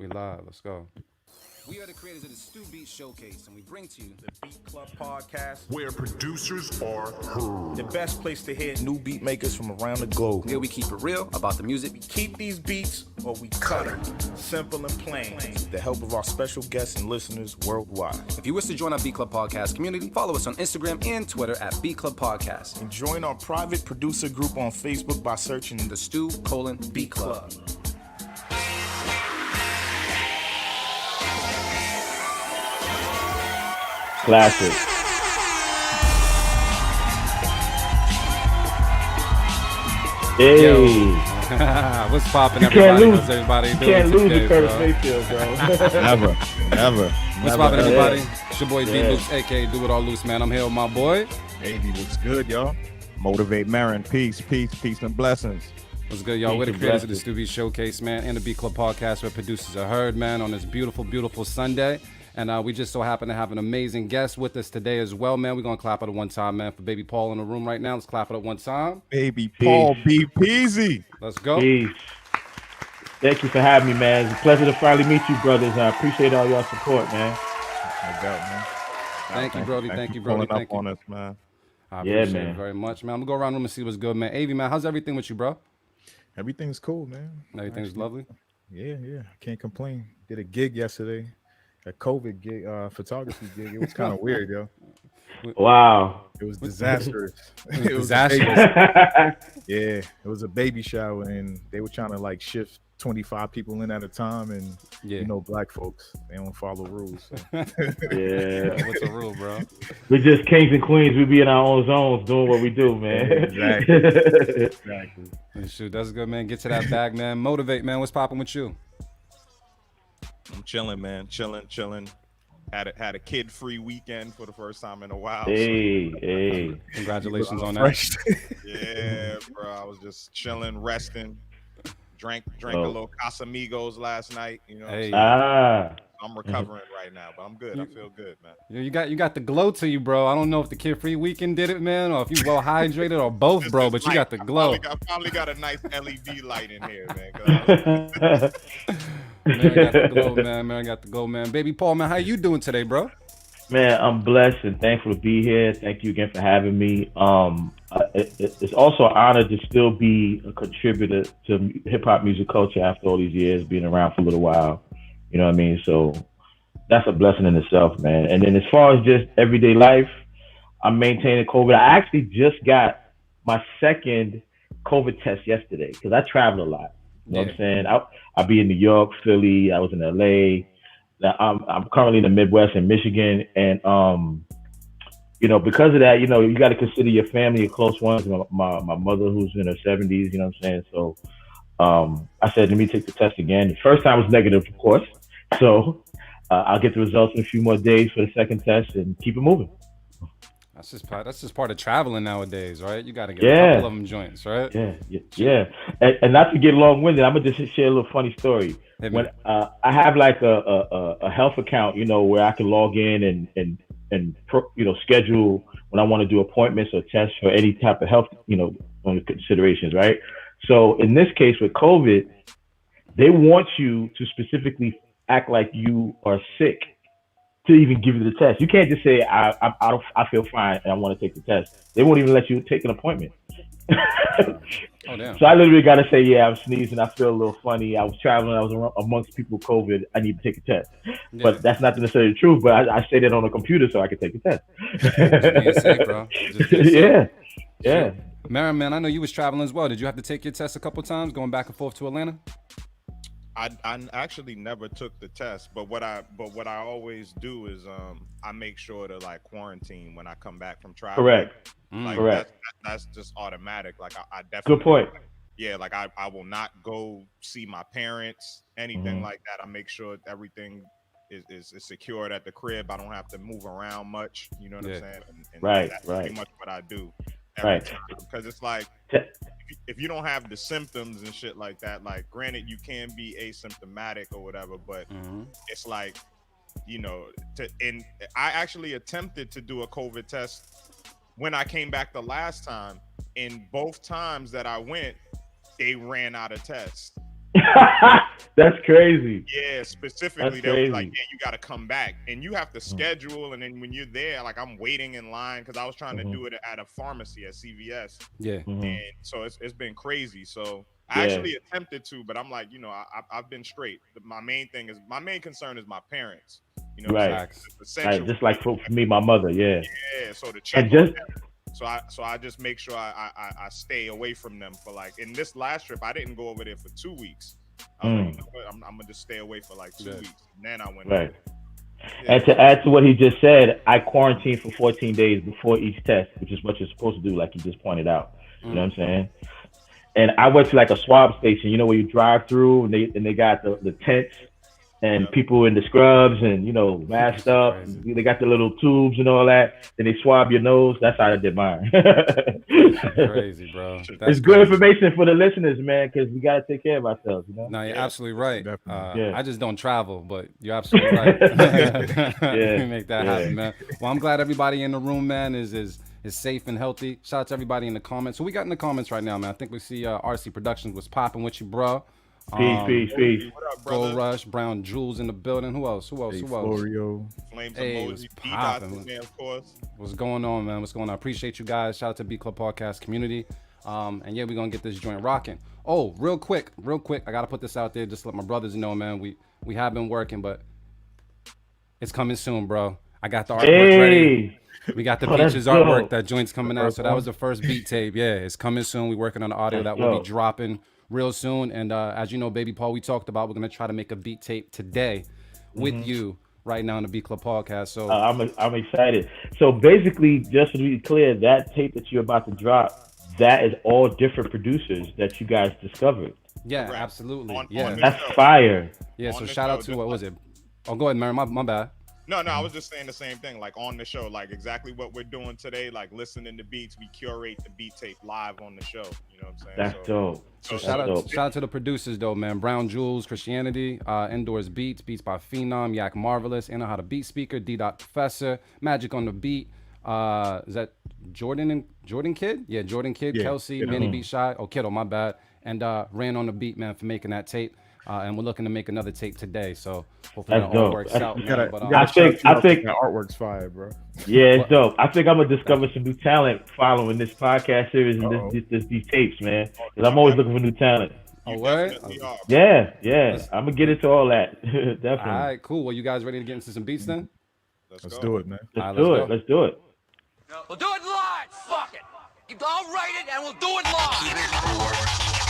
We live. Let's go. We are the creators of the Stu Beat Showcase, and we bring to you the Beat Club podcast, where producers are heard. the best place to hear new beat makers from around the globe. here. We keep it real about the music. We keep these beats or we cut them. Simple and plain. With the help of our special guests and listeners worldwide. If you wish to join our Beat Club Podcast community, follow us on Instagram and Twitter at Beat Club Podcast. And join our private producer group on Facebook by searching The Stu::Beat Club. Classic. Hey. What's popping, You everybody? can't lose. How's everybody doing Can't lose today, to Curtis bro? Mayfield, bro. Never. What's popping, everybody? It's your boy D Yeah. Loose, aka Do It All Loose, man. I'm here with my boy. Hey, what's good, y'all? Motivate Marin. Peace, and blessings. What's good, y'all? Peace We're the and creators of the blessings. Stu Beat Showcase, man, and the Beat Club Podcast, where producers are heard, man, on this beautiful, beautiful Sunday. And we just so happen to have an amazing guest with us today as well, man. We're going to clap it at one time, man, for Baby Paul in the room right now. Let's clap it at one time. Baby Paul B. Peasy. Let's go. Peace. Thank you for having me, man. It's a pleasure to finally meet you, brothers. I appreciate all y'all support, man. No doubt, man. Thank you, Brody. Thank you, Brody. Pulling Thank up on you. us, man. I Yeah, appreciate man. it very much, man. I'm going to go around the room and see what's good, man. Avi, man, how's everything with you, bro? Everything's cool, man. Everything's Actually, lovely? Yeah. Can't complain. Did a gig yesterday, a COVID gig, photography gig. It was kind of weird, yo. Wow. It was disastrous. It was a baby- disastrous. Yeah, it was a baby shower, and they were trying to like shift 25 people in at a time, and Yeah. you know, black folks, they don't follow rules. So. Yeah. What's the rule, bro? We're just kings and queens. We be in our own zones doing what we do, man. Exactly. Shoot, that's good, man. Get to that bag, man. Motivate, man. What's popping with you? I'm chilling, man. Chilling. Had a kid-free weekend for the first time in a while. Hey. Congratulations on that. Fresh. Yeah, bro. I was just chilling, resting. Drank a Oh. little Casamigos last night. You know, what I'm Hey. saying? I'm recovering right now, but I'm good. I feel good, man. You got the glow to you, bro. I don't know if the Kid Free Weekend did it, man, or if you well hydrated or both, bro. But you got the glow. I probably got a nice LED light in here, man. Man, got the glow, man. Man, got the glow, man. Baby Paul, man, how you doing today, bro? Man, I'm blessed and thankful to be here. Thank you again for having me. It's also an honor to still be a contributor to hip hop music culture after all these years, being around for a little while. You know what I mean? So that's a blessing in itself, man. And then as far as just everyday life, I'm maintaining COVID. I actually just got my second COVID test yesterday because I travel a lot. You know what I'm saying? I'll be in New York, Philly. I was in LA. Now, I'm currently in the Midwest in Michigan, and you know, because of that, you know, you got to consider your family, your close ones. My mother, who's in her 70s, you know what I'm saying. So I said, let me take the test again. The first time was negative, of course. So I'll get the results in a few more days for the second test and keep it moving. That's just part of traveling nowadays, right? You got to get Yeah. a couple of them joints, right? Yeah. And not to get long-winded, I'm gonna just share a little funny story. Hit me. When I have like a health account, you know, where I can log in and you know, schedule when I want to do appointments or tests for any type of health, you know, considerations, right? So in this case with COVID, they want you to specifically act like you are sick to even give you the test. You can't just say I feel fine and I want to take the test. They won't even let you take an appointment. Oh, damn. So I literally got to say, yeah, I'm sneezing. I feel a little funny. I was traveling. I was amongst people with COVID. I need to take a test. Yeah. But that's not necessarily the truth. But I say that on a computer so I can take the test. Just being safe, bro. Just being safe. Yeah. Marin, man, I know you was traveling as well. Did you have to take your test a couple times going back and forth to Atlanta? I actually never took the test, but what I always do is I make sure to like quarantine when I come back from travel. Correct. Like Correct. That's just automatic. Like I definitely. Good point. Yeah, like I will not go see my parents, anything like that. I make sure everything is secured at the crib. I don't have to move around much. You know what I'm saying? And Right, that's right. pretty much what I do every Right. time. Because it's like if you don't have the symptoms and shit like that, like granted you can be asymptomatic or whatever, but it's like, you know, and I actually attempted to do a COVID test when I came back the last time, and both times that I went, they ran out of tests. That's crazy. Yeah, specifically, That's they was like, crazy. yeah, you got to come back, and you have to schedule, and then when you're there, like I'm waiting in line because I was trying to do it at a pharmacy at CVS, Yeah. and so it's been crazy. So I Yeah. actually attempted to, but I'm like, I've been straight. My main concern is my parents. You know, Right. what I'm saying? It's essential. Right, just like for me, my mother, yeah. Yeah, so to check And on just them. So I just make sure I stay away from them for like. In this last trip, I didn't go over there for 2 weeks. I was like, you know what? I'm gonna just stay away for like 2 weeks, and then I went. right. Yeah. And to add to what he just said, I quarantined for 14 days before each test, which is what you're supposed to do, like he just pointed out. You know what I'm saying? And I went to like a swab station, you know, where you drive through and they got the tents and people in the scrubs and, you know, masked up. They got the little tubes and all that. Then they swab your nose. That's how I did mine. Crazy, bro. It's That's good crazy. information for the listeners, man, because we got to take care of ourselves, you know? No, you're absolutely right. Definitely. I just don't travel, but you're absolutely right. You make that happen, man. Well, I'm glad everybody in the room, man, is safe and healthy. Shout out to everybody in the comments. So we got in the comments right now, man. I think we see RC Productions was popping with you, bro. Peace. What up, Gold brother? Rush, Brown Jewels in the building. Who else? Hey, Florio. Flames Hey, emoji. what's D-Dot's poppin'? in there, of course. What's going on, man? What's going on? I appreciate you guys. Shout out to Beat Club Podcast community. And yeah, we're gonna get this joint rocking. Oh, real quick, I gotta put this out there just to let my brothers know, man. We have been working, but it's coming soon, bro. I got the artwork ready. We got the Peaches artwork. That joint's coming out. So that was the first beat tape. Yeah, it's coming soon. We're working on the audio that will be dropping real soon. And as you know, Baby Paul, we talked about we're gonna try to make a beat tape today with you right now on the Beat Club Podcast. So I'm excited. So basically, just to be clear, that tape that you're about to drop, that is all different producers that you guys discovered. yeah, Correct. absolutely. On Yeah, the That's show. fire. yeah. on So the shout out show, to what was it? Oh, go ahead, Mary. My bad. No, I was just saying the same thing. Like on the show, like exactly what we're doing today. Like listening to beats, we curate the beat tape live on the show. You know what I'm saying? That's dope. So That's shout dope. out to the producers though, man. Brown Jewels, Christianity, Indoors Beats by Phenom, Yak Marvelous, Anna How to Beat Speaker, D. Professor, Magic on the Beat. Is that Jordan Kid? Yeah, Jordan Kid, Yeah. Kelsey, Manny Beat Shy. Oh, Kiddo, my bad. And Ran on the Beat, man, for making that tape. And we're looking to make another tape today. So hopefully That's that all dope. works That's- out, You man. gotta, But, you I gotta think- shout out I think- that artwork's fire, bro. Yeah, it's dope. I think I'm gonna discover some new talent following this podcast series and these tapes, man. Because I'm always looking for new talent. oh, word? Definitely are. Yeah. I'm gonna get into all that. Definitely. All right, cool. Well, you guys ready to get into some beats then? Let's go. do it, man. Let's All right, do let's it. go. Let's do it. We'll do it live. Fuck it. I'll write it and we'll do it live.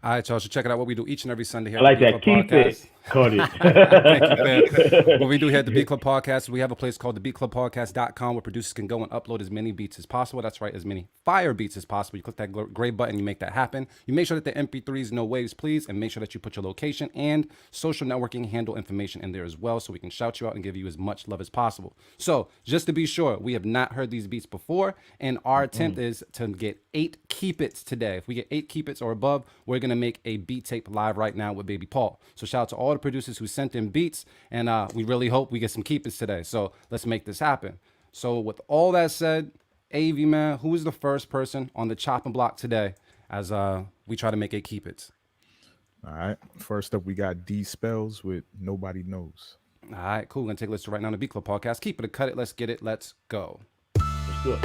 All right, y'all. So check it out. What we do each and every Sunday here. I like at the that. Beat Club Keep Podcast. it. Cody. Thank you, man. What we do here at the Beat Club Podcast, we have a place called thebeatclubpodcast.com where producers can go and upload as many beats as possible. That's right, as many fire beats as possible. You click that gray button, you make that happen. You make sure that the MP3s, no waves, please, and make sure that you put your location and social networking handle information in there as well so we can shout you out and give you as much love as possible. So just to be sure, we have not heard these beats before, and our attempt is to get 8 keep its today. If we get 8 keep its or above, we're going to make a beat tape live right now with Baby Paul. So shout out to all the producers who sent in beats, and we really hope we get some keep its today. So let's make this happen. So with all that said, AV, man, who is the first person on the chopping block today as we try to make a keep its? All right. First up, we got D Spells with Nobody Knows. All right, cool. We're going to take a listen right now on the Beat Club Podcast. Keep it or cut it. Let's get it. Let's go. Let's do it.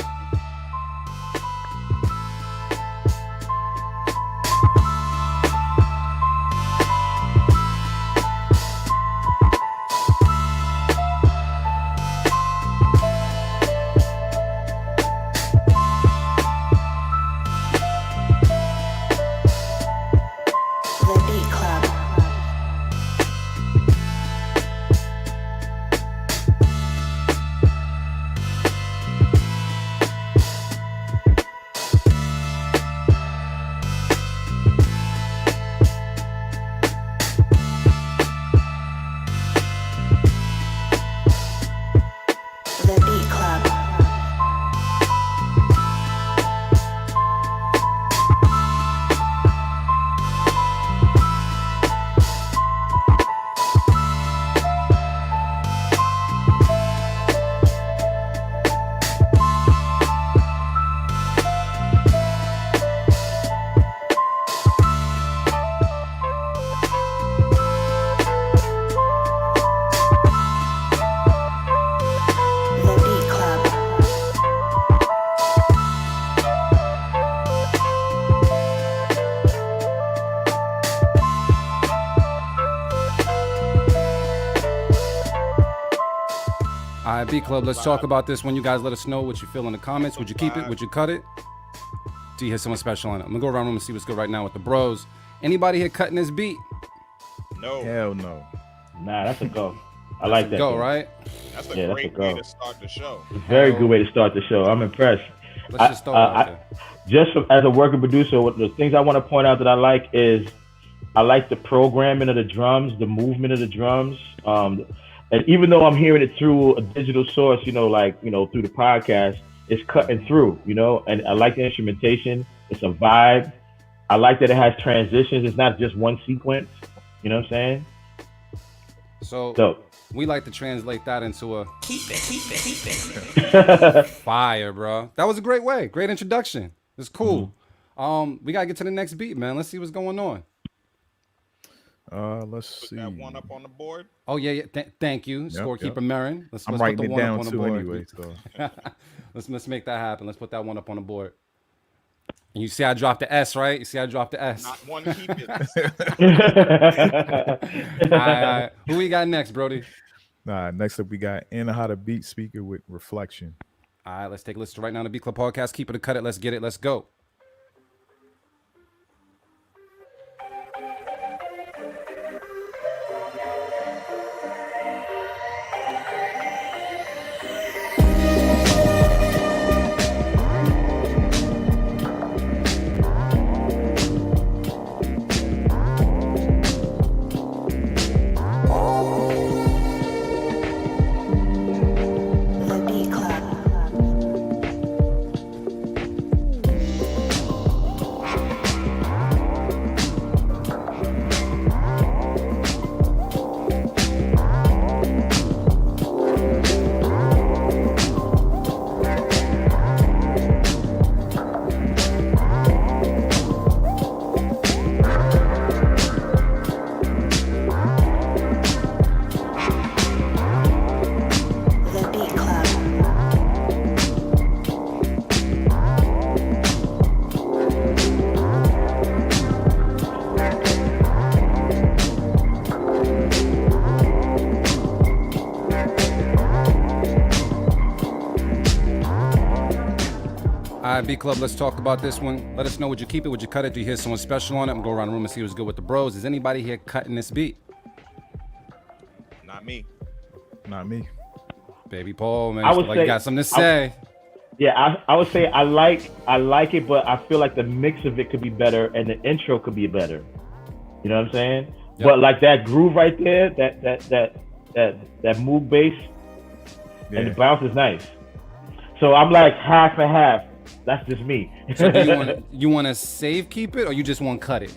The Beat Club. right, B Club, let's talk about this one. You guys let us know what you feel in the comments. Would you keep it? Would you cut it? Do you hear someone special on it? I'm gonna go around the room and see what's good right now with the bros. Anybody here cutting this beat? No. Hell no. Nah, that's a go. I like that. Go, though. right? That's a Yeah, that's great a go. way to start the show. It's a very good way to start the show. I'm impressed. Let's just throw it out there. Just as a working producer, what the things I want to point out that I like is I like the programming of the drums, the movement of the drums. And even though I'm hearing it through a digital source, through the podcast, it's cutting through, and I like the instrumentation. It's a vibe. I like that it has transitions. It's not just one sequence. You know what I'm saying? So we like to translate that into a keep it. Fire, bro. That was a great way. Great introduction. It's cool. We gotta get to the next beat, man. Let's see what's going on. Let's Put see. that one up on the board. Oh yeah. Thank you, scorekeeper Marin. I'm writing it down too board. anyway. So. Let's make that happen. Let's put that one up on the board. And you see I dropped the S, right? You see I dropped the S. Not one keep it. All right. Who we got next, Brody? Next up we got In How to Beat Speaker with Reflection. All right, let's take a listen right now to Beat Club Podcast. Keep it or cut it. Let's get it. Let's go. The Beat Club. The Beat Club. All right, B Club, let's talk about this one. Let us know, would you keep it? Would you cut it? Do you hear someone special on it? I'm going to go around the room and see what's good with the bros. Is anybody here cutting this beat? Not me. Not me. Baby Paul, man. I would like say- you got something to say. I would say I like it, but I feel like the mix of it could be better and the intro could be better. You know what I'm saying? Yep. But like that groove right there, that move bass and the bounce is nice. So I'm like half and half. That's just me. So do you want to save keep it or you just want to cut it?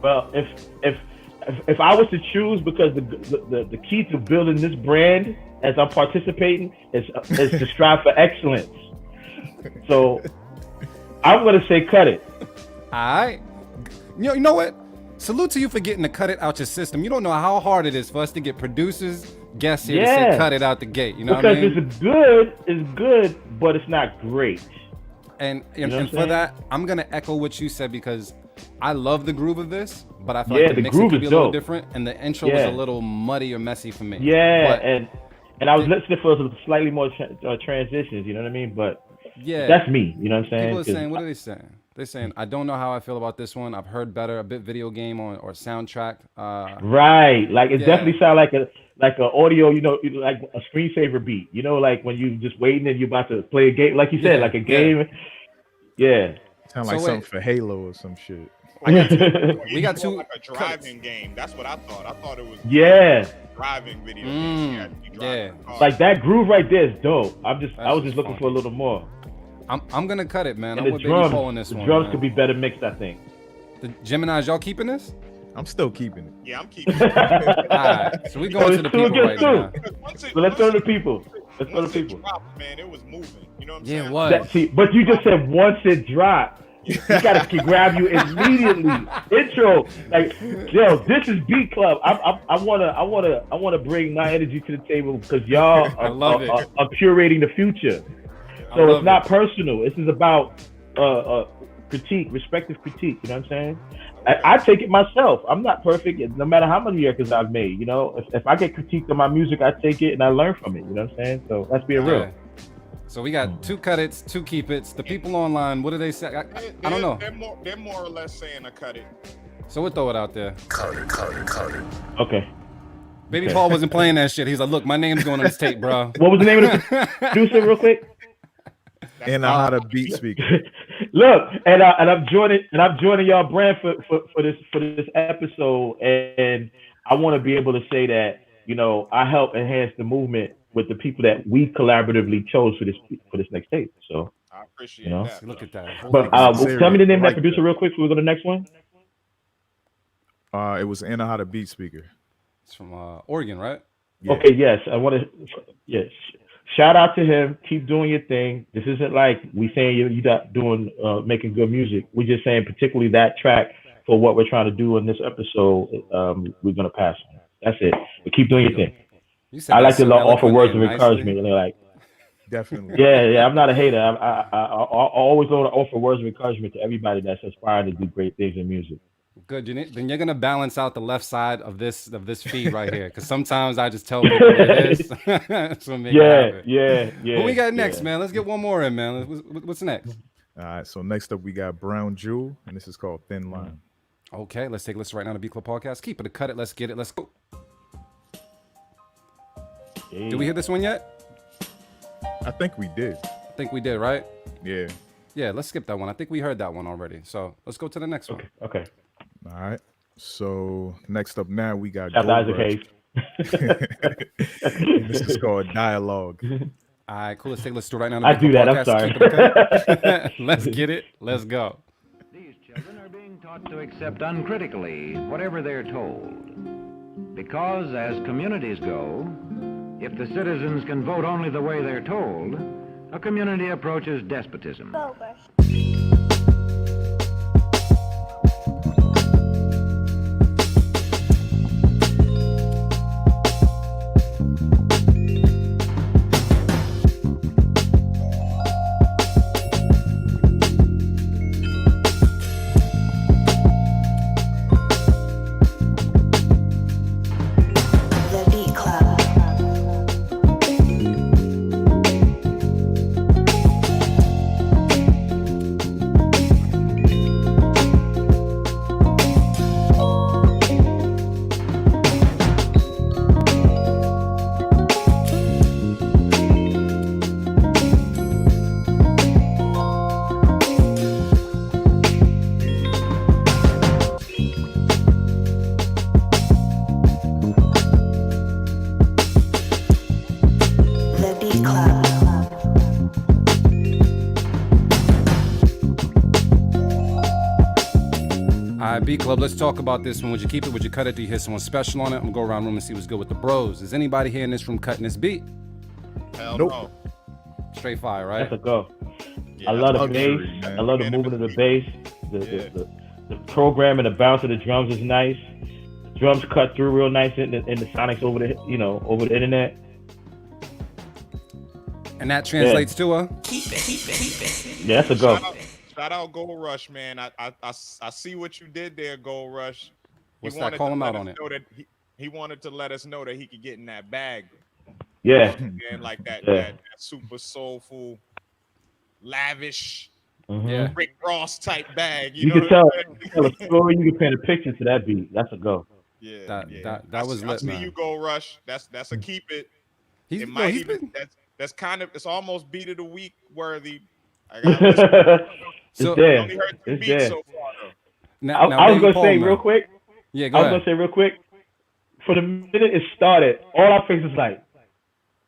Well, if I was to choose, because the key to building this brand as I'm participating is to strive for excellence. So I'm gonna say cut it. All right. You know what? Salute to you for getting to cut it out your system. You don't know how hard it is for us to get producers, guests here to say cut it out the gate. You know because what I mean? it's good, but it's not great. And know what I'm for saying? that, I'm gonna echo what you said because I love the groove of this, but I feel Yeah, like the the mixing groove could be a is little dope. different, and the intro was Yeah. a little muddy or messy for me. Yeah, But, and I was listening for slightly more transitions. You know what I mean? But yeah, that's me. You know what I'm saying? people are 'Cause saying, what are they saying? They're saying, I don't know how I feel about this one. I've heard better, a bit video game or soundtrack. Right, like it Yeah. definitely sound like a audio, like a screensaver beat. Like when you just waiting and you about to play a game, like you said, Yeah, like a game. Yeah. Sound So like something wait. for Halo or some shit. We got two like a driving game. That's what I thought. I thought it was Yeah. driving video games. You had to be driving a car. Like that groove right there is dope. I was just just looking funky. for a little more. I'm gonna cut it, man. And I'm the with Baby Paul on drums, this the one. drums man. could be better mixed, I think. The Gemini's, y'all keeping this? I'm still keeping it. Yeah, I'm keeping All right, so we going to the it's two people right against now. it. So let's go to the people. Let's go to Once the it people. dropped, man, it was moving. You know what I'm Yeah, saying? it was. But you just said once it dropped. You gotta grab you immediately. Intro, like, yo, this is Beat Club. I wanna bring my energy to the table because y'all I love it. are curating the future. I So love it's not personal. This is about critique, respective critique. You know what I'm saying? I take it myself. I'm not perfect, no matter how many records I've made. You know, if I get critiqued on my music, I take it and I learn from it. You know what I'm saying? So that's being real. Yeah. So we got 2 cut it's, 2 keep it's. The people online, what do they say? I don't know. They're more or less saying a cut it. So we'll throw it out there. Cut it. Okay. Baby Paul wasn't playing that shit. He's like, look, my name's going on this tape, bro. What was the name of the producer, real quick? And how to beat speaker. Look, and I'm joining y'all brand for this episode, and I want to be able to say that, you know, I help enhance the movement with the people that we collaboratively chose for this next tape. So I appreciate you know? that. Look at that. But tell me the name of that producer real quick before we go to the next one. It was Anna how to beat speaker. It's from Oregon, right? Yeah. Okay, yes, I want to. Yes, shout out to him. Keep doing your thing. This isn't like we saying you're not doing making good music. We're just saying particularly that track for what we're trying to do in this episode. We're gonna pass on. That's it. But keep doing your thing. I like to offer words of encouragement. And they're like, Definitely. yeah. I'm not a hater. I always want to offer words of encouragement to everybody that's aspiring to do great things in music. Good. Then you're gonna balance out the left side of this feed right here, because sometimes I just tell people it is. So make it happen. Yeah. What we got next, man? Let's get one more in, man. What's next? All right. So next up we got Brown Jewel, and this is called Thin Line. Okay, let's take a listen right now to Beat Club Podcast. Keep it, cut it. Let's get it. Let's go. Yeah. Did we hear this one yet? I think we did. I think we did, right? Yeah. Yeah, let's skip that one. I think we heard that one already. So let's go to the next one. Okay. All right. So next up now we got Shout out to Gold Rush. And this is called Dialogue. All right, cool. Let's take a listen to it right now. To I Beat do Club that. I'm Podcast. Keep it, cut it. Let's get it. Let's go. These children are being taught to accept uncritically whatever they're told. Because as communities go, if the citizens can vote only the way they're told, a community approaches despotism. The Beat Club. The Beat Club. All right, B Club, let's talk about this one. Would you keep it? Would you cut it? Do you hear someone special on it? I'm gonna go around the room and see what's good with the bros. Is anybody here in this room cutting this beat? Hell Nope. no. Straight fire, right? That's a go. Yeah, I love the that's bass. luxury, man. I love the movement of the bass. The program and the bounce of the drums is nice. The drums cut through real nice in the sonics over the internet. And that translates to a Yeah, that's a go. Shout out Gold Rush, man. I see what you did there, Gold Rush. What's that? wanted Call to him let out us on it. know that he wanted to let us know that he could get in that bag. Yeah. And like that, Yeah. that super soulful, lavish, yeah. Rick Ross type bag. You know can tell, what I'm saying? tell a story. You can paint a picture to that beat. That's a go. Yeah, That was I lit, see man. you, Gold Rush. That's a keep it. He's, It yo, might he's even been, that's kind of it's almost beat of the week worthy. I gotta listen. It's So- I there. only heard 2 It's beats there. so far though. now, I was Baby gonna Paul, say man. real quick. Yeah, go I was ahead. gonna say real quick. For the minute it started, all our faces like,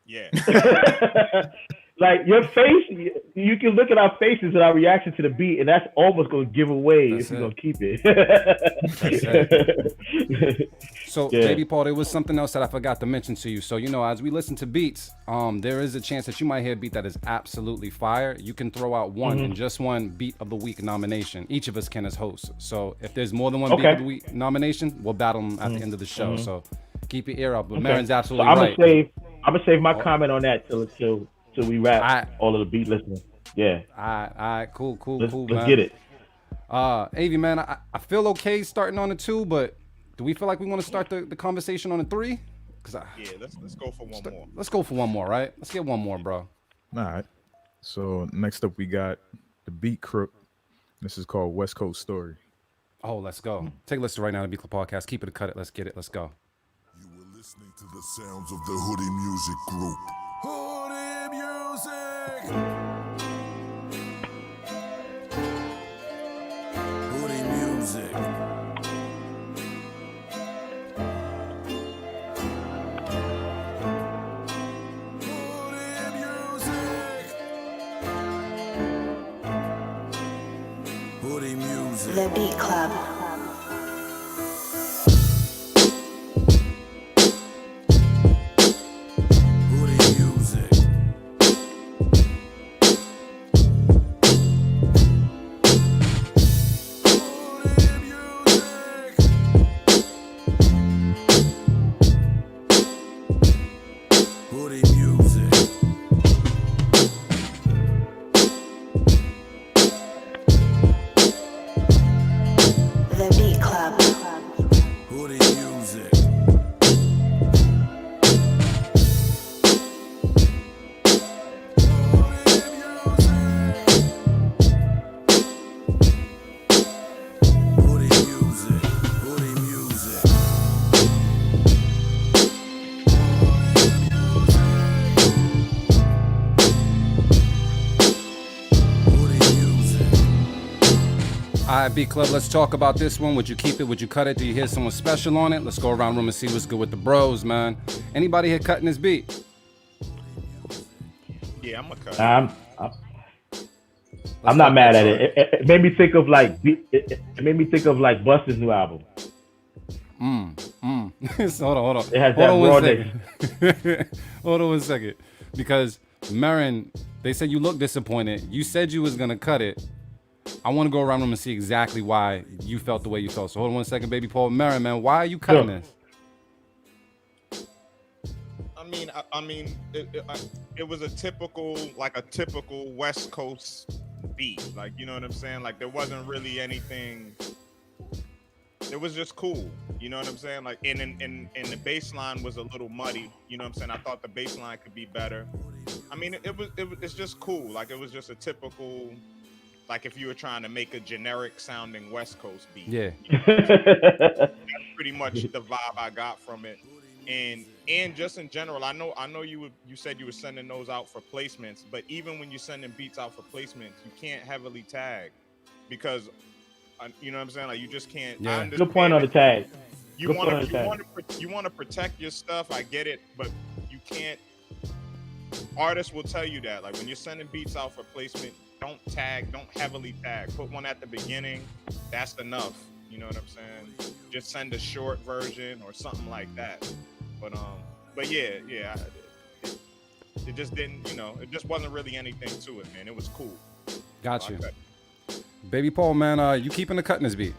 Yeah. like your face. You can look at our faces and our reaction to the beat, and that's almost gonna give away That's if we're it. gonna keep it. So, Yeah. Baby Paul, there was something else that I forgot to mention to you. So, as we listen to beats, there is a chance that you might hear a beat that is absolutely fire. You can throw out one and just one Beat of the Week nomination. Each of us can as hosts. So, if there's more than one Beat Okay. of the Week nomination, we'll battle them at the end of the show. So, keep your ear up. But Okay. Marin's So absolutely I'm right. gonna save my comment on that till we wrap Alright. all of the beat listening. Yeah, All right, cool, let's man. get it. AV, man, I feel okay starting on a 2, but do we feel like we want to start the conversation on a 3? Yeah, let's go for one more. Let's go for one more, right? Let's get one more, bro. All right. So next up, we got the Beat Crook. This is called West Coast Story. Oh, let's go. Take a listen right now to Beat Club Podcast. Keep it or cut it. Let's get it. Let's go. You were listening to the sounds of the Hoodie Music Group. Hoodie Music! Hoodie Music. Hoodie Music. The Beat Club. The Beat Club. Hoodie Music. Hoodie Music. Hoodie Music. All right, Beat Club, let's talk about this one. Would you keep it? Would you cut it? Do you hear someone special on it? Let's go around the room and see what's good with the bros, man. Anybody here cutting this beat? Yeah, I'm gonna cut. I'm not mad at it. It made me think of like it made me think of like Busta's new album. So hold on. It has that rawness. Hold on one second. Because Marin, they said you look disappointed. You said you was gonna cut it. I want to go around them and see exactly why you felt the way you felt. So hold on one second, baby Paul. Marin, man, why are you cutting this? I mean, it was a typical West Coast beat. Like, you know what I'm saying? Like, there wasn't really anything. It was just cool. You know what I'm saying? Like, and the bass line was a little muddy. You know what I'm saying? I thought the bass line could be better. I mean, it's just cool. Like, it was just a typical. Like if you were trying to make a generic sounding West Coast beat. Yeah. That's pretty much the vibe I got from it. And just in general, I know you said you were sending those out for placements, but even when you're sending beats out for placements, you can't heavily tag because you know what I'm saying? Like you just can't. Yeah. Good point on the tag. You want to protect your stuff. I get it, but you can't. Artists will tell you that. Like when you're sending beats out for placement, don't heavily tag. Put one at the beginning. That's enough. You know what I'm saying? Just send a short version or something like that. But yeah. It just didn't, it just wasn't really anything to it, man. It was cool. Got you. Baby Paul, man, you keeping the cutting this beat?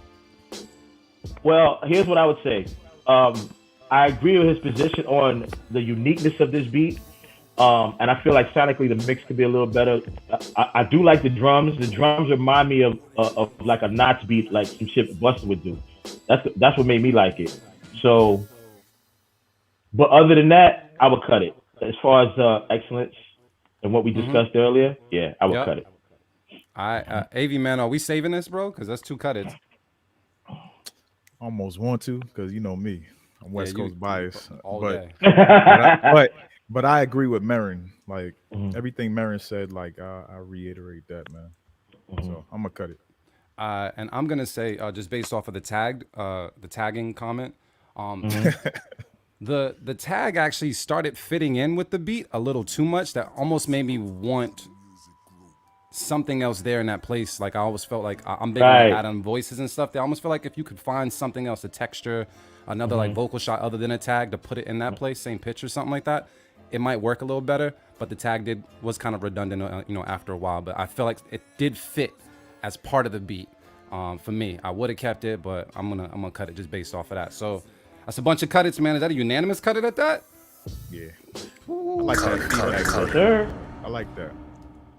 Well, here's what I would say. I agree with his position on the uniqueness of this beat. And I feel like sonically the mix could be a little better. I do like the drums. The drums remind me of like a Knots beat, like some shit Busta would do. That's what made me like it. So, but other than that, I would cut it. As far as excellence and what we discussed earlier, yeah, I would cut it. All right, AV, man, are we saving this, bro? Because that's 2 cut it. Almost want to, because you know me, I'm West Coast biased. All but, day. but I agree with Marin. Like everything Marin said, like I reiterate that, man. So I'm gonna cut it. And I'm gonna say, just based off of the tagging comment, the tag actually started fitting in with the beat a little too much. That almost made me want something else there in that place. Like I always felt like I'm big on adding voices and stuff. I almost feel like if you could find something else, a texture, another like vocal shot other than a tag to put it in that place, same pitch or something like that, it might work a little better. But the tag was kind of redundant, after a while. But I feel like it did fit as part of the beat. For me, I would have kept it, but I'm gonna cut it just based off of that. So that's a bunch of cut-its, man. Is that a unanimous cut it at that? Yeah. Ooh, I like that. Sir. I like that.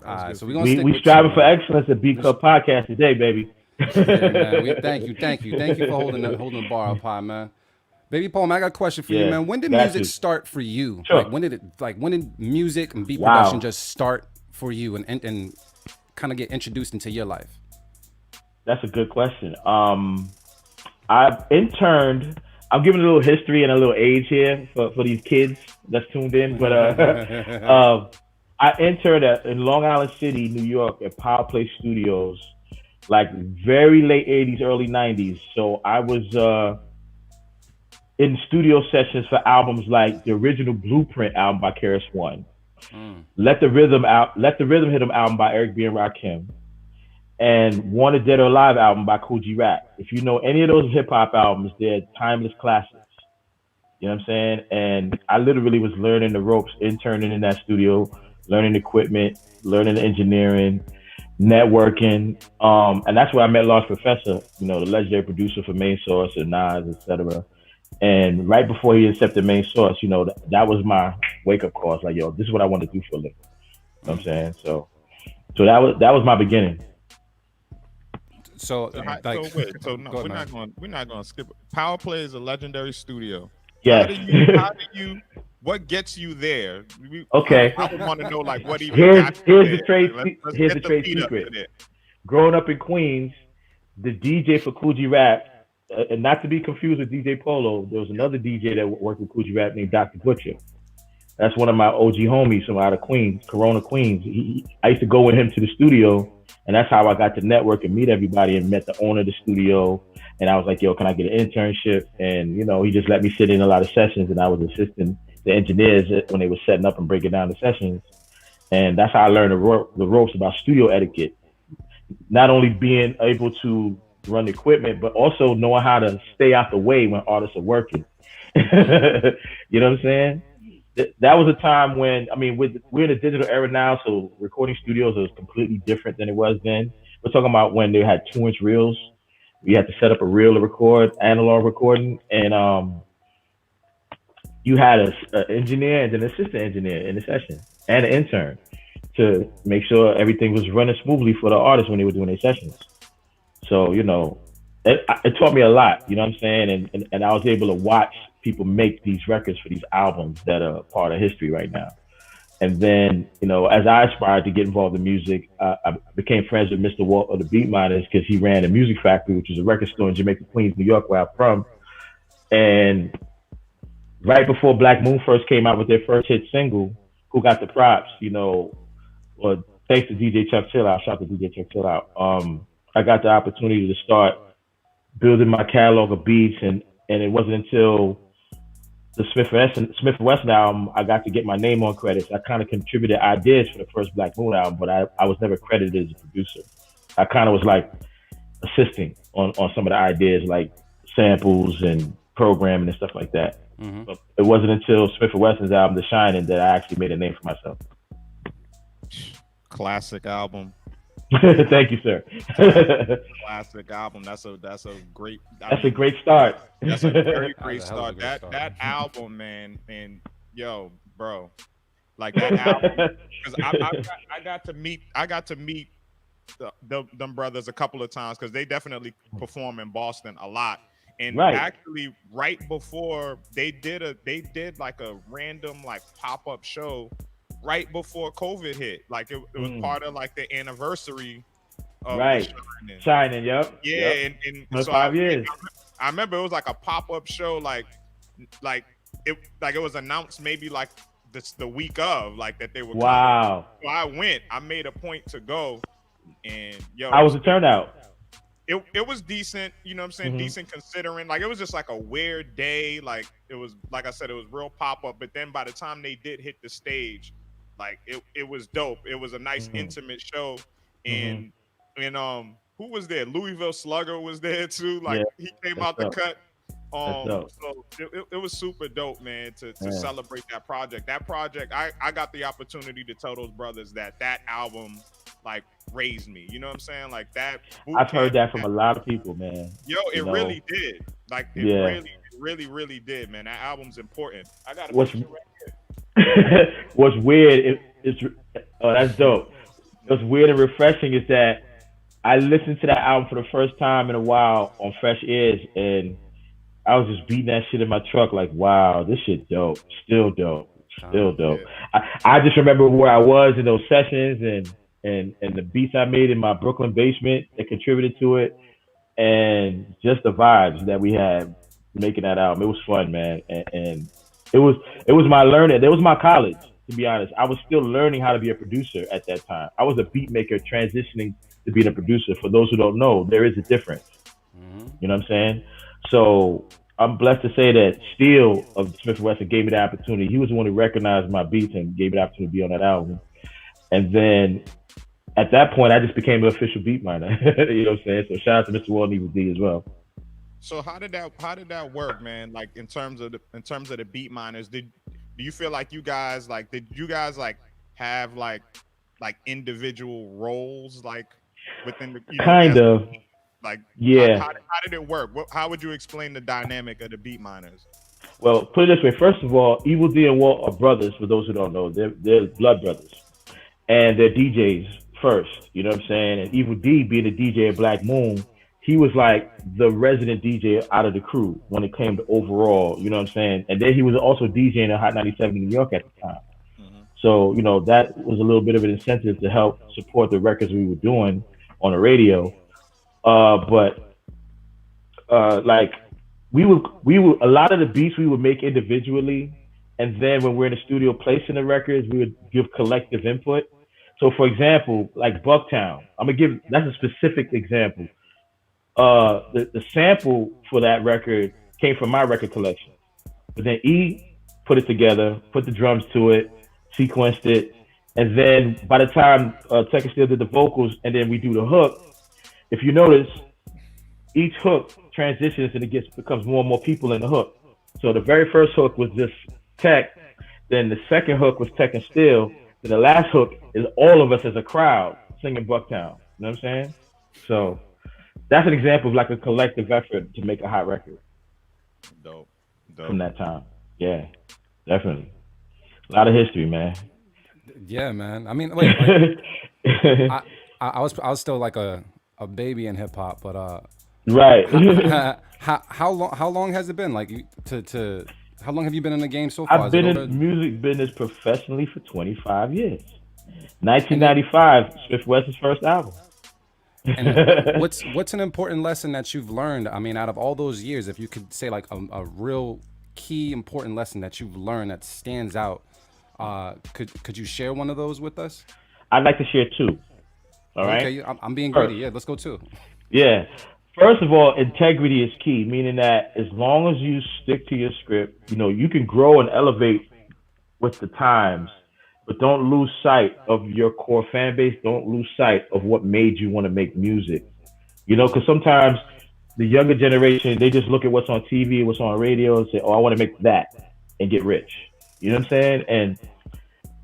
All right, so we striving for excellence at Beat Club Podcast today, baby. Yeah, man. Thank you for holding the bar up high, man. Baby Paul, man, I got a question for you, Yeah, man. When did got music you. start for you? Sure. When did music and beat Wow. production just start for you and kind of get introduced into your life? That's a good question. I've interned. I'm giving a little history and a little age here for these kids that's tuned in. But I interned in Long Island City, New York, at Power Play Studios, like very late '80s, early '90s. So I was in studio sessions for albums like the original Blueprint album by KRS One, Let the Rhythm Hit 'Em album by Eric B. and Rakim, and Wanted Dead or Alive album by Cool G Rap. If you know any of those hip hop albums, they're timeless classics. You know what I'm saying? And I literally was learning the ropes, interning in that studio, learning equipment, learning engineering, networking. And that's where I met Large Professor, you know, the legendary producer for Main Source and Nas, etc. And right before he accepted Main Source, you know, that was my wake up call. It's like, yo, this is what I want to do for a living. You know what I'm saying? So that was my beginning. So we're not going to skip it. Power Play is a legendary studio. Yes. How do you what gets you there? Okay. I would want to know like what even here's the trade secret. Growing up in Queens, the DJ for Cool G Rap, and not to be confused with DJ Polo, there was another DJ that worked with Cool G Rap named Dr. Butcher. That's one of my OG homies from out of Queens, Corona, Queens. I used to go with him to the studio, and that's how I got to network and meet everybody and met the owner of the studio. And I was like, yo, can I get an internship? And, you know, he just let me sit in a lot of sessions, and I was assisting the engineers when they were setting up and breaking down the sessions. And that's how I learned the ropes about studio etiquette. Not only being able to run the equipment, but also knowing how to stay out the way when artists are working. You know what I'm saying? That was a time when, I mean, we're in a digital era now, so recording studios is completely different than it was then. We're talking about when they had 2-inch reels. You had to set up a reel to record, analog recording, and you had an engineer and an assistant engineer in the session, and an intern to make sure everything was running smoothly for the artists when they were doing their sessions. So, you know, it taught me a lot, you know what I'm saying? And I was able to watch people make these records for these albums that are part of history right now. And then, you know, as I aspired to get involved in music, I became friends with Mr. Walt of the Beatminerz because he ran a music factory, which is a record store in Jamaica, Queens, New York, where I'm from. And right before Black Moon first came out with their first hit single, Who Got the Props, you know, well, thanks to DJ Chuck Chill Out, shout out to DJ Chuck Chill Out, I got the opportunity to start building my catalog of beats, and it wasn't until the Smith & Wesson album I got to get my name on credits. I kind of contributed ideas for the first Black Moon album, but I was never credited as a producer. I kind of was like assisting on some of the ideas, like samples and programming and stuff like that. Mm-hmm. But it wasn't until Smith & Wesson's album, The Shining, that I actually made a name for myself. Classic album. Thank you, sir. Classic album. That's a great. That's a great start. That's a very great start. That album, man, and yo, bro, like that album. Because I got to meet them brothers a couple of times because they definitely perform in Boston a lot. And actually, right before they did like a random like pop-up show right before COVID hit. Like it was part of like the anniversary of Shining. Yep. Yeah, yep. And so 5 years. I remember it was like a pop-up show, like it was announced maybe like the week of, like that they were coming. So I went. I made a point to go, and yo, how was the turnout? It was decent, you know what I'm saying? Mm-hmm. Decent considering. Like it was just like a weird day. Like it was, like I said, it was real pop-up. But then by the time they did hit the stage, like it was dope. It was a nice intimate show. And who was there? Louisville Slugger was there too. Like he came out the cut. So it was super dope, man, to celebrate that project. That project, I got the opportunity to tell those brothers that album like raised me. You know what I'm saying? Like that. I've heard that from a lot of people, man. Yo, it really did. Like it really did, man. That album's important. I got a picture right here. What's weird is that's dope. What's weird and refreshing is that I listened to that album for the first time in a while on fresh ears, and I was just beating that shit in my truck like, wow, this shit dope, still dope, still dope. I just remember where I was in those sessions and the beats I made in my Brooklyn basement that contributed to it, and just the vibes that we had making that album. It was fun, man, and it was my learning. It was my college, to be honest. I was still learning how to be a producer at that time. I was a beat maker transitioning to being a producer. For those who don't know, there is a difference. You know what I'm saying? So I'm blessed to say that Steele of Smith & Wesson gave me the opportunity. He was the one who recognized my beats and gave me the opportunity to be on that album. And then at that point, I just became an official beat miner. You know what I'm saying? So shout out to Mr. Wall and Evil D as well. So how did that work, man? Like in terms of the Beatminerz, do you feel like you guys have like individual roles like within the kind of like yeah. How did it work? How would you explain the dynamic of the Beatminerz? Well, put it this way. First of all, Evil D and Walt are brothers. For those who don't know, they're blood brothers, and they're DJs first. You know what I'm saying? And Evil D, being a DJ at Black Moon, he was like the resident DJ out of the crew when it came to overall. You know what I'm saying? And then he was also DJing at Hot 97 in New York at the time. So, you know, that was a little bit of an incentive to help support the records we were doing on the radio. Like we would a lot of the beats we would make individually, and then when we're in the studio placing the records, we would give collective input. So, for example, like Bucktown, that's a specific example. The sample for that record came from my record collection, but then E put it together, put the drums to it, sequenced it, and then by the time Tech and Steel did the vocals, and then we do the hook, if you notice, each hook transitions and it becomes more and more people in the hook. So the very first hook was just Tech, then the second hook was Tech and Steel, then the last hook is all of us as a crowd singing Bucktown. You know what I'm saying? So that's an example of like a collective effort to make a hot record. Dope. From that time. Yeah, definitely. A lot of history, man. Yeah, man. I mean, wait, like, I was still like a baby in hip hop, but right. how long has it been? Like how long have you been in the game so far? I've been in the music business professionally for 25 years. 1995, Smith Wesson's first album. And what's an important lesson that you've learned? I mean, out of all those years, if you could say like a real key important lesson that you've learned that stands out, could you share one of those with us? I'd like to share two. All right. Okay, I'm being greedy. Yeah, let's go two. Yeah. First of all, integrity is key, meaning that as long as you stick to your script, you know, you can grow and elevate with the times, but don't lose sight of your core fan base. Don't lose sight of what made you want to make music. You know, because sometimes the younger generation, they just look at what's on TV, what's on radio, and say, oh, I want to make that and get rich. You know what I'm saying? And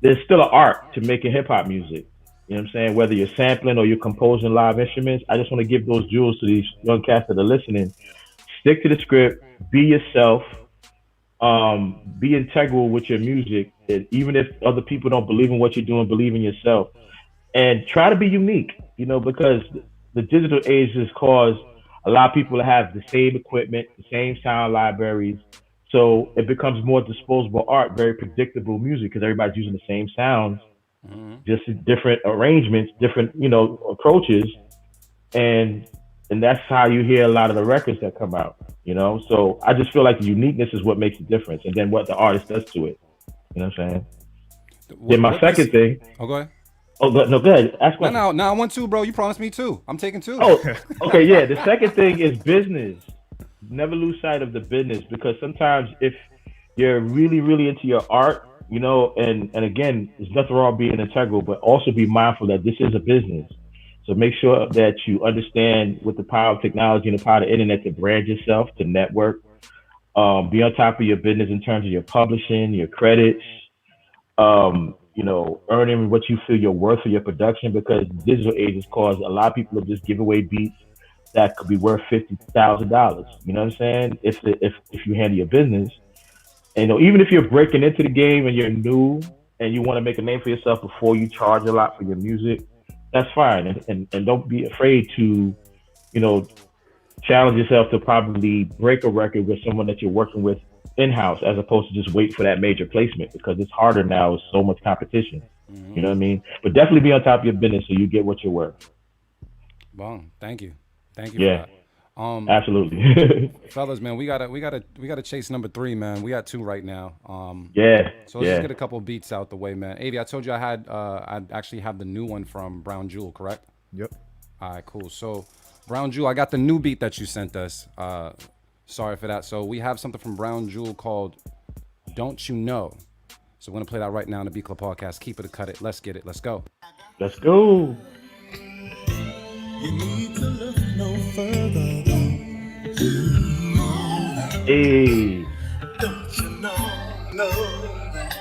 there's still an art to making hip hop music. You know what I'm saying? Whether you're sampling or you're composing live instruments, I just want to give those jewels to these young cats that are listening. Stick to the script, be yourself, be integral with your music. And even if other people don't believe in what you're doing, believe in yourself. And try to be unique, you know, because the digital age has caused a lot of people to have the same equipment, the same sound libraries. So it becomes more disposable art, very predictable music, because everybody's using the same sounds. Just different arrangements, different, you know, approaches, and that's how you hear a lot of the records that come out, you know. So I just feel like the uniqueness is what makes the difference, and then what the artist does to it. You know what I'm saying? Then my second thing. Oh, go ahead. Oh, no, go ahead. Ask one. No, I want two, bro. You promised me two. I'm taking two. Oh, okay, yeah. The second thing is business. Never lose sight of the business, because sometimes if you're really, really into your art, you know, and again, there's nothing wrong being integral, but also be mindful that this is a business. So make sure that you understand with the power of technology and the power of the internet to brand yourself, to network, be on top of your business in terms of your publishing, your credits, you know, earning what you feel you're worth for your production, because digital age has caused a lot of people to just give away beats that could be worth $50,000. You know what I'm saying? If you handle your business. And, you know, even if you're breaking into the game and you're new and you want to make a name for yourself before you charge a lot for your music, that's fine, and don't be afraid to, you know, challenge yourself to probably break a record with someone that you're working with in-house, as opposed to just wait for that major placement, because it's harder now with so much competition. You know what I mean? But definitely be on top of your business so you get what you're worth. Well, thank you for Yeah, that. absolutely. Fellas, man, we gotta chase number 3, man. We got 2 right now. Yeah, So let's yeah. just get a couple beats out the way, man. Avi, I told you I actually have the new one from Brown Jewel, correct? Yep. All right, cool. So Brown Jewel, I got the new beat that you sent us. Sorry for that. So we have something from Brown Jewel called "Don't You Know." So we're gonna play that right now in the Beat Club podcast. Keep it or cut it. Let's get it. Let's go. Let's go. You need to look no further than Hey. don't you know that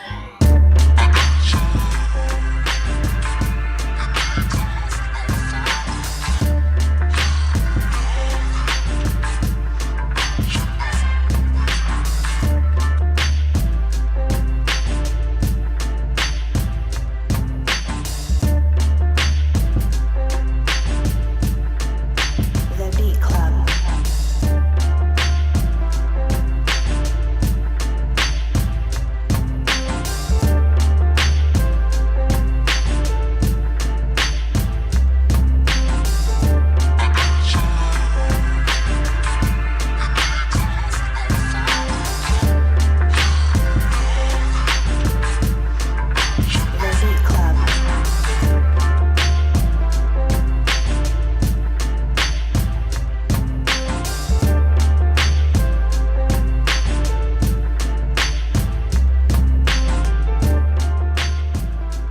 The Beat Club. The Beat Club.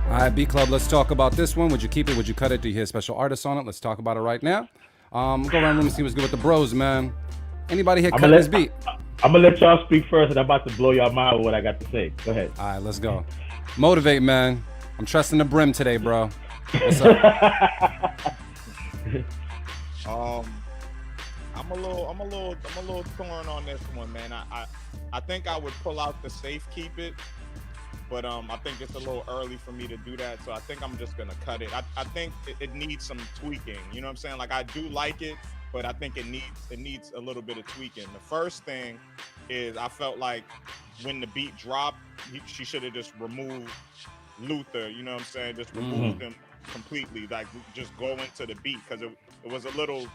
All right, Beat Club. Let's talk about this one. Would you keep it? Would you cut it? Do you hear special artists on it? Let's talk about it right now. Go around the room and see what's good with the bros, man. Anybody here cut this beat? I'm gonna let y'all speak first, and I'm about to blow y'all mind with what I got to say. Go ahead. All right, let's go. Motivate, man. I'm trusting the brim today, bro. What's up? I'm a little torn on this one, man. I think I would pull out the safe keep it, but I think it's a little early for me to do that. So I think I'm just gonna cut it. I think it needs some tweaking. You know what I'm saying? Like, I do like it, but I think it needs a little bit of tweaking. The first thing is, I felt like when the beat dropped, she should have just removed Luther. You know what I'm saying? Just removed him completely. Like, just go into the beat, because it was a little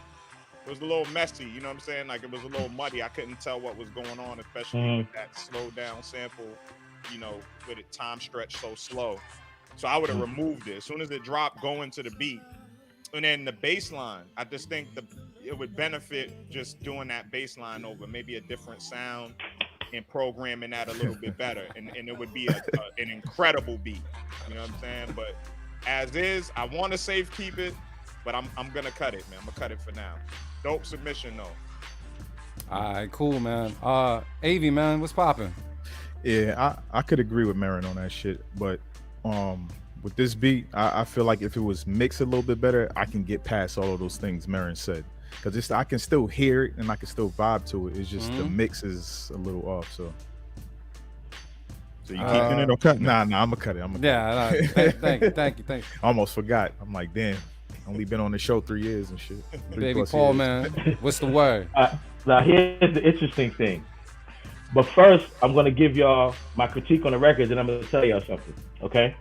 messy. You know what I'm saying? Like, it was a little muddy. I couldn't tell what was going on, especially with that slow down sample. You know, with it time stretched so slow. So I would have removed it as soon as it dropped. Go into the beat. And then the bass line, I just think it would benefit just doing that bass line over maybe a different sound and programming that a little bit better. And it would be an incredible beat. You know what I'm saying? But as is, I want to safe keep it, but I'm going to cut it, man. I'm going to cut it for now. Dope submission, though. All right, cool, man. Avi, man, what's popping? Yeah, I could agree with Marin on that shit, but with this beat, I feel like if it was mixed a little bit better, I can get past all of those things Marin said, because I can still hear it and I can still vibe to it. It's just the mix is a little off. So you keeping it or cutting? Nah, I'm gonna cut it. Thank you. I almost forgot. I'm like, damn, only been on the show 3 years and shit. Baby Paul, years. man, what's the word? Now here's the interesting thing. But first, I'm gonna give y'all my critique on the records, and I'm gonna tell y'all something. Okay?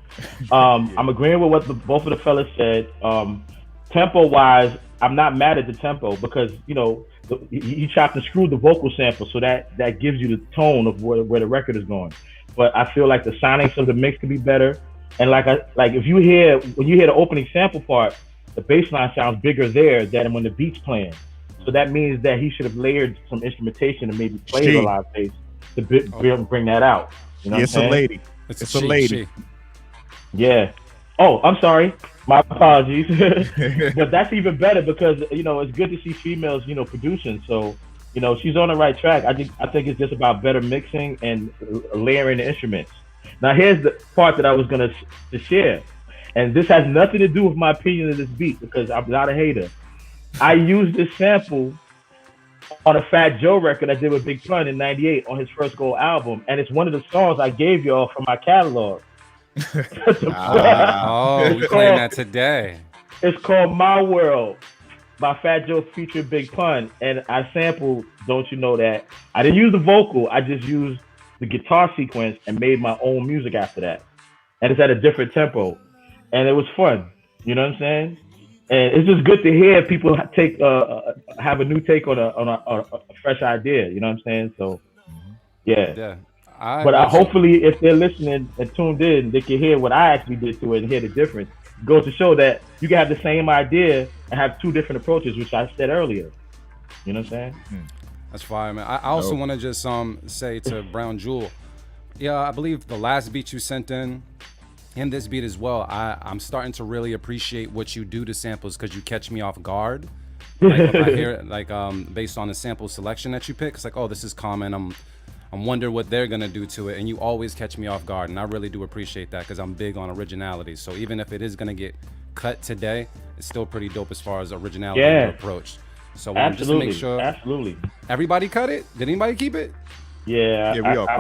I'm agreeing with what both of the fellas said. Tempo-wise, I'm not mad at the tempo, because you chopped and screwed the vocal sample, so that gives you the tone of where the record is going. But I feel like the sonics of the mix could be better. And like when you hear the opening sample part, the bass line sounds bigger there than when the beat's playing. So that means that he should have layered some instrumentation and maybe played a live bass to bring that out. You know what I'm saying? A lady. It's a lady. Yeah. Oh, I'm sorry. My apologies. But that's even better, because it's good to see females producing. So she's on the right track. I think it's just about better mixing and layering the instruments. Now here's the part that I was gonna share, and this has nothing to do with my opinion of this beat, because I'm not a hater. I used this sample on a Fat Joe record I did with Big Pun in '98 on his first gold album, and it's one of the songs I gave y'all from my catalog. We playing that today. It's called My World by Fat Joe featuring Big Pun, and I sampled Don't You Know That. I didn't use the vocal. I just used the guitar sequence and made my own music after that. And it's at a different tempo, and it was fun. You know what I'm saying? And it's just good to hear people take have a new take on a fresh idea. You know what I'm saying? So, yeah. But hopefully, if they're listening and tuned in, they can hear what I actually did to it and hear the difference. It goes to show that you can have the same idea and have two different approaches, which I said earlier. You know what I'm saying? That's fire, man. I also want to just say to Brown Jewel, yeah, I believe the last beat you sent in this beat as well, I'm starting to really appreciate what you do to samples because you catch me off guard. Like if I hear it, like based on the sample selection that you pick, it's like, oh, this is common. I'm wondering what they're gonna do to it, and you always catch me off guard, and I really do appreciate that because I'm big on originality. So even if it is gonna get cut today, it's still pretty dope as far as originality and approach. So just to make sure, everybody cut it. Did anybody keep it? Yeah,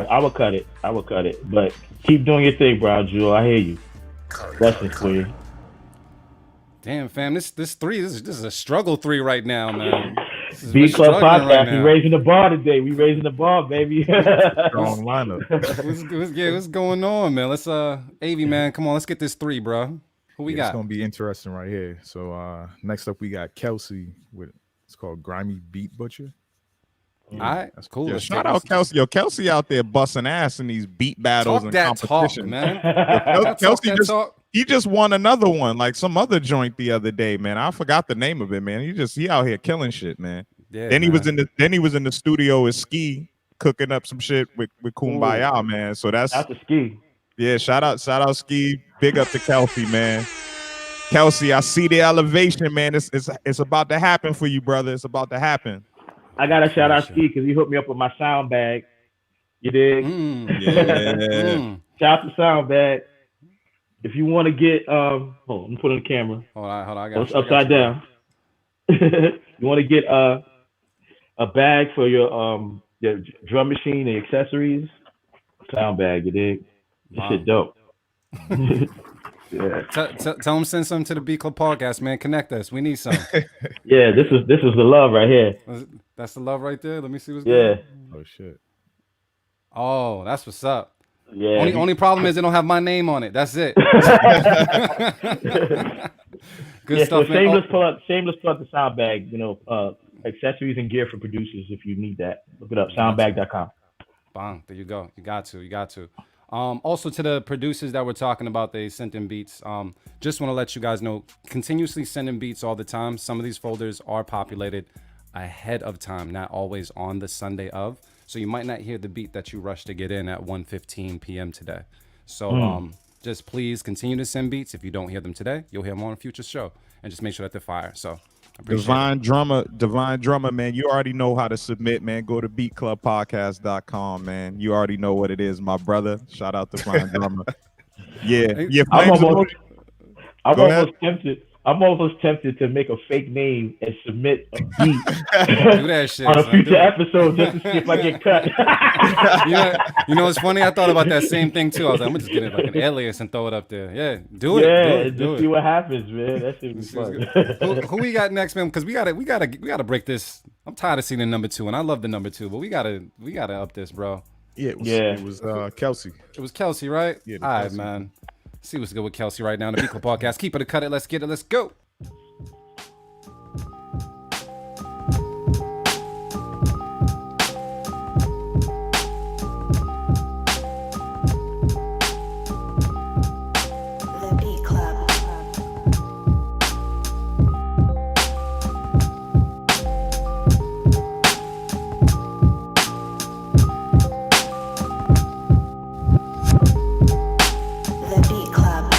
I would cut it. I would cut it, but keep doing your thing, Brown Jewel. I hear you. Blessings for you. Damn, fam, this is a struggle 3 right now, man. B Club Podcast, we raising the bar today. We raising the bar, baby. Strong lineup. What's going on, man? Let's AV, man, come on, let's get this 3, bro. Who we got? It's gonna be interesting right here. So next up we got Kelsey with it's called Grimy Beat Butcher. All right, that's cool. Yo, shout out Kelsey. Yo, Kelsey out there busting ass in these beat battles and competition, man. Kelsey he just won another one, like some other joint the other day, man. I forgot the name of it, man. He out here killing shit, man. Yeah, then he was in the studio with Ski cooking up some shit with Kumbaya, man. So that's the Ski. Yeah, shout out Ski. Big up to Kelsey, man. Kelsey, I see the elevation, man. It's about to happen for you, brother. It's about to happen. I gotta shout out Ski because he hooked me up with my sound bag. You dig? Yeah. Shout out to sound bag. If you want to get I'm putting on the camera. Hold on. I got it's upside down. You want to get a bag for your drum machine and accessories? Sound bag, you dig? This shit dope. Yeah. Tell them send something to the B Club Podcast, man. Connect us. We need some. Yeah, this is the love right here. That's the love right there. Let me see what's going on. Oh shit. Oh, that's what's up. Yeah. Only problem is they don't have my name on it. That's it. Good stuff, so man. Shameless plug the sound bag. You know, accessories and gear for producers if you need that. Look it up. Soundbag.com. Bang. There you go. You got to. Also to the producers that we're talking about, they sent in beats. Just want to let you guys know, continuously sending beats all the time. Some of these folders are populated ahead of time, not always on the Sunday of. So you might not hear the beat that you rushed to get in at 1:15 p.m. today. So just please continue to send beats. If you don't hear them today, you'll hear them on a future show. And just make sure that they're fire. So Divine Drummer, man. You already know how to submit, man. Go to beatclubpodcast.com, man. You already know what it is, my brother. Shout out to Divine Drummer. Yeah. I'm almost tempted to make a fake name and submit a beat do that shit, on a future episode just to see if I get cut. you know what's funny? I thought about that same thing too. I was like, I'm gonna just get it like an alias and throw it up there. Yeah, do it. See what happens, man. That should be fun. Who we got next, man? Because we gotta break this. I'm tired of seeing the number 2, and I love the number 2, but we gotta up this, bro. Yeah, it was Kelsey. It was Kelsey, right? Yeah. All right, man. See what's good with Kelsey right now in the Beat Club Podcast. Keep it or cut it. Let's get it. Let's go. The Beat Club. The Beat Club.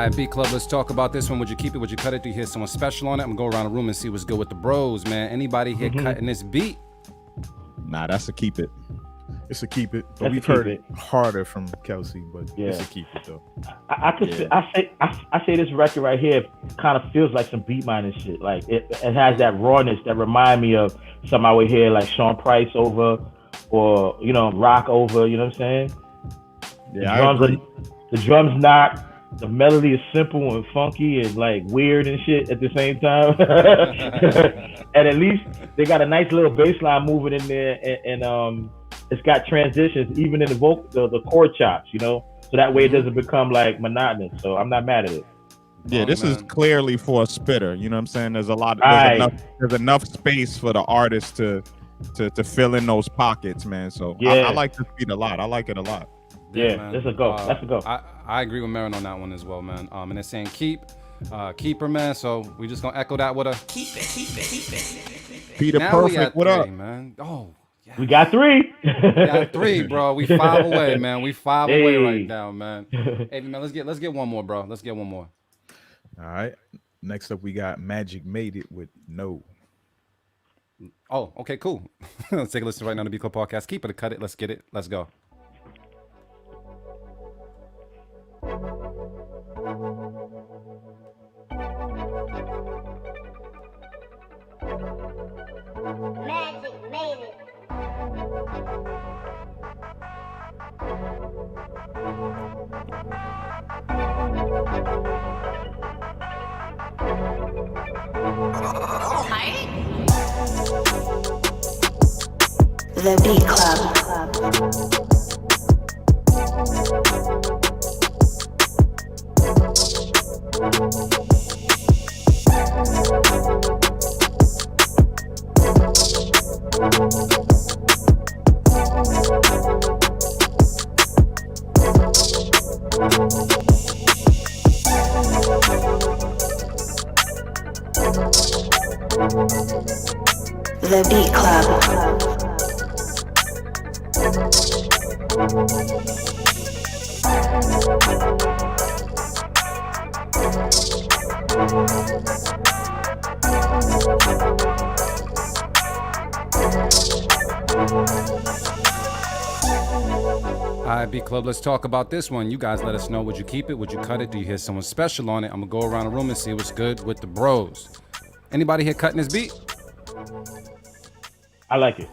right, Beat Club, let's talk about this one. Would you keep it? Would you cut it? Do you hear someone special on it? I'm gonna go around the room and see what's good with the bros, man. Anybody here cutting this beat? Nah, that's a keep it. It's a keep it. But That's we've a keep heard it. it harder from Kelsey, but Yeah. it's a keep it though. I say this record right here kind of feels like some Beatminerz shit. Like it has that rawness that remind me of something I would hear like Sean Price over, or Rock over. You know what I'm saying? Yeah, I agree. The drums knock. The melody is simple and funky and like weird and shit at the same time. And at least they got a nice little bass line moving in there, and it's got transitions even in the vocal, the chord chops, so that way it doesn't become like monotonous. So I'm not mad at it. Yeah, this is clearly for a spitter. You know what I'm saying? There's there's enough space for the artist to fill in those pockets, man. So I like this beat a lot. I like it a lot. Yeah, man. that's a go. That's a go. I agree with Marin on that one as well, man. And they're saying keeper, man. So we just gonna echo that with a keep it. Peter now Perfect, what up, man? Oh, yeah. We got 3. We got 3, bro. We 5 away, man. We 5 away right now, man. Hey, man, let's get one more, bro. Let's get one more. All right. Next up, we got Magic Made It with No. Oh, okay, cool. Let's take a listen right now to Beat Club Podcast. Keep it, cut it. Let's get it. Let's go. Magic made it. The Beat Club. The Beat Club. All right, Beat Club, let's talk about this one. You guys let us know. Would you keep it? Would you cut it? Do you hear someone special on it? I'm gonna go around the room and see what's good with the bros. Anybody here cutting this beat? I like it.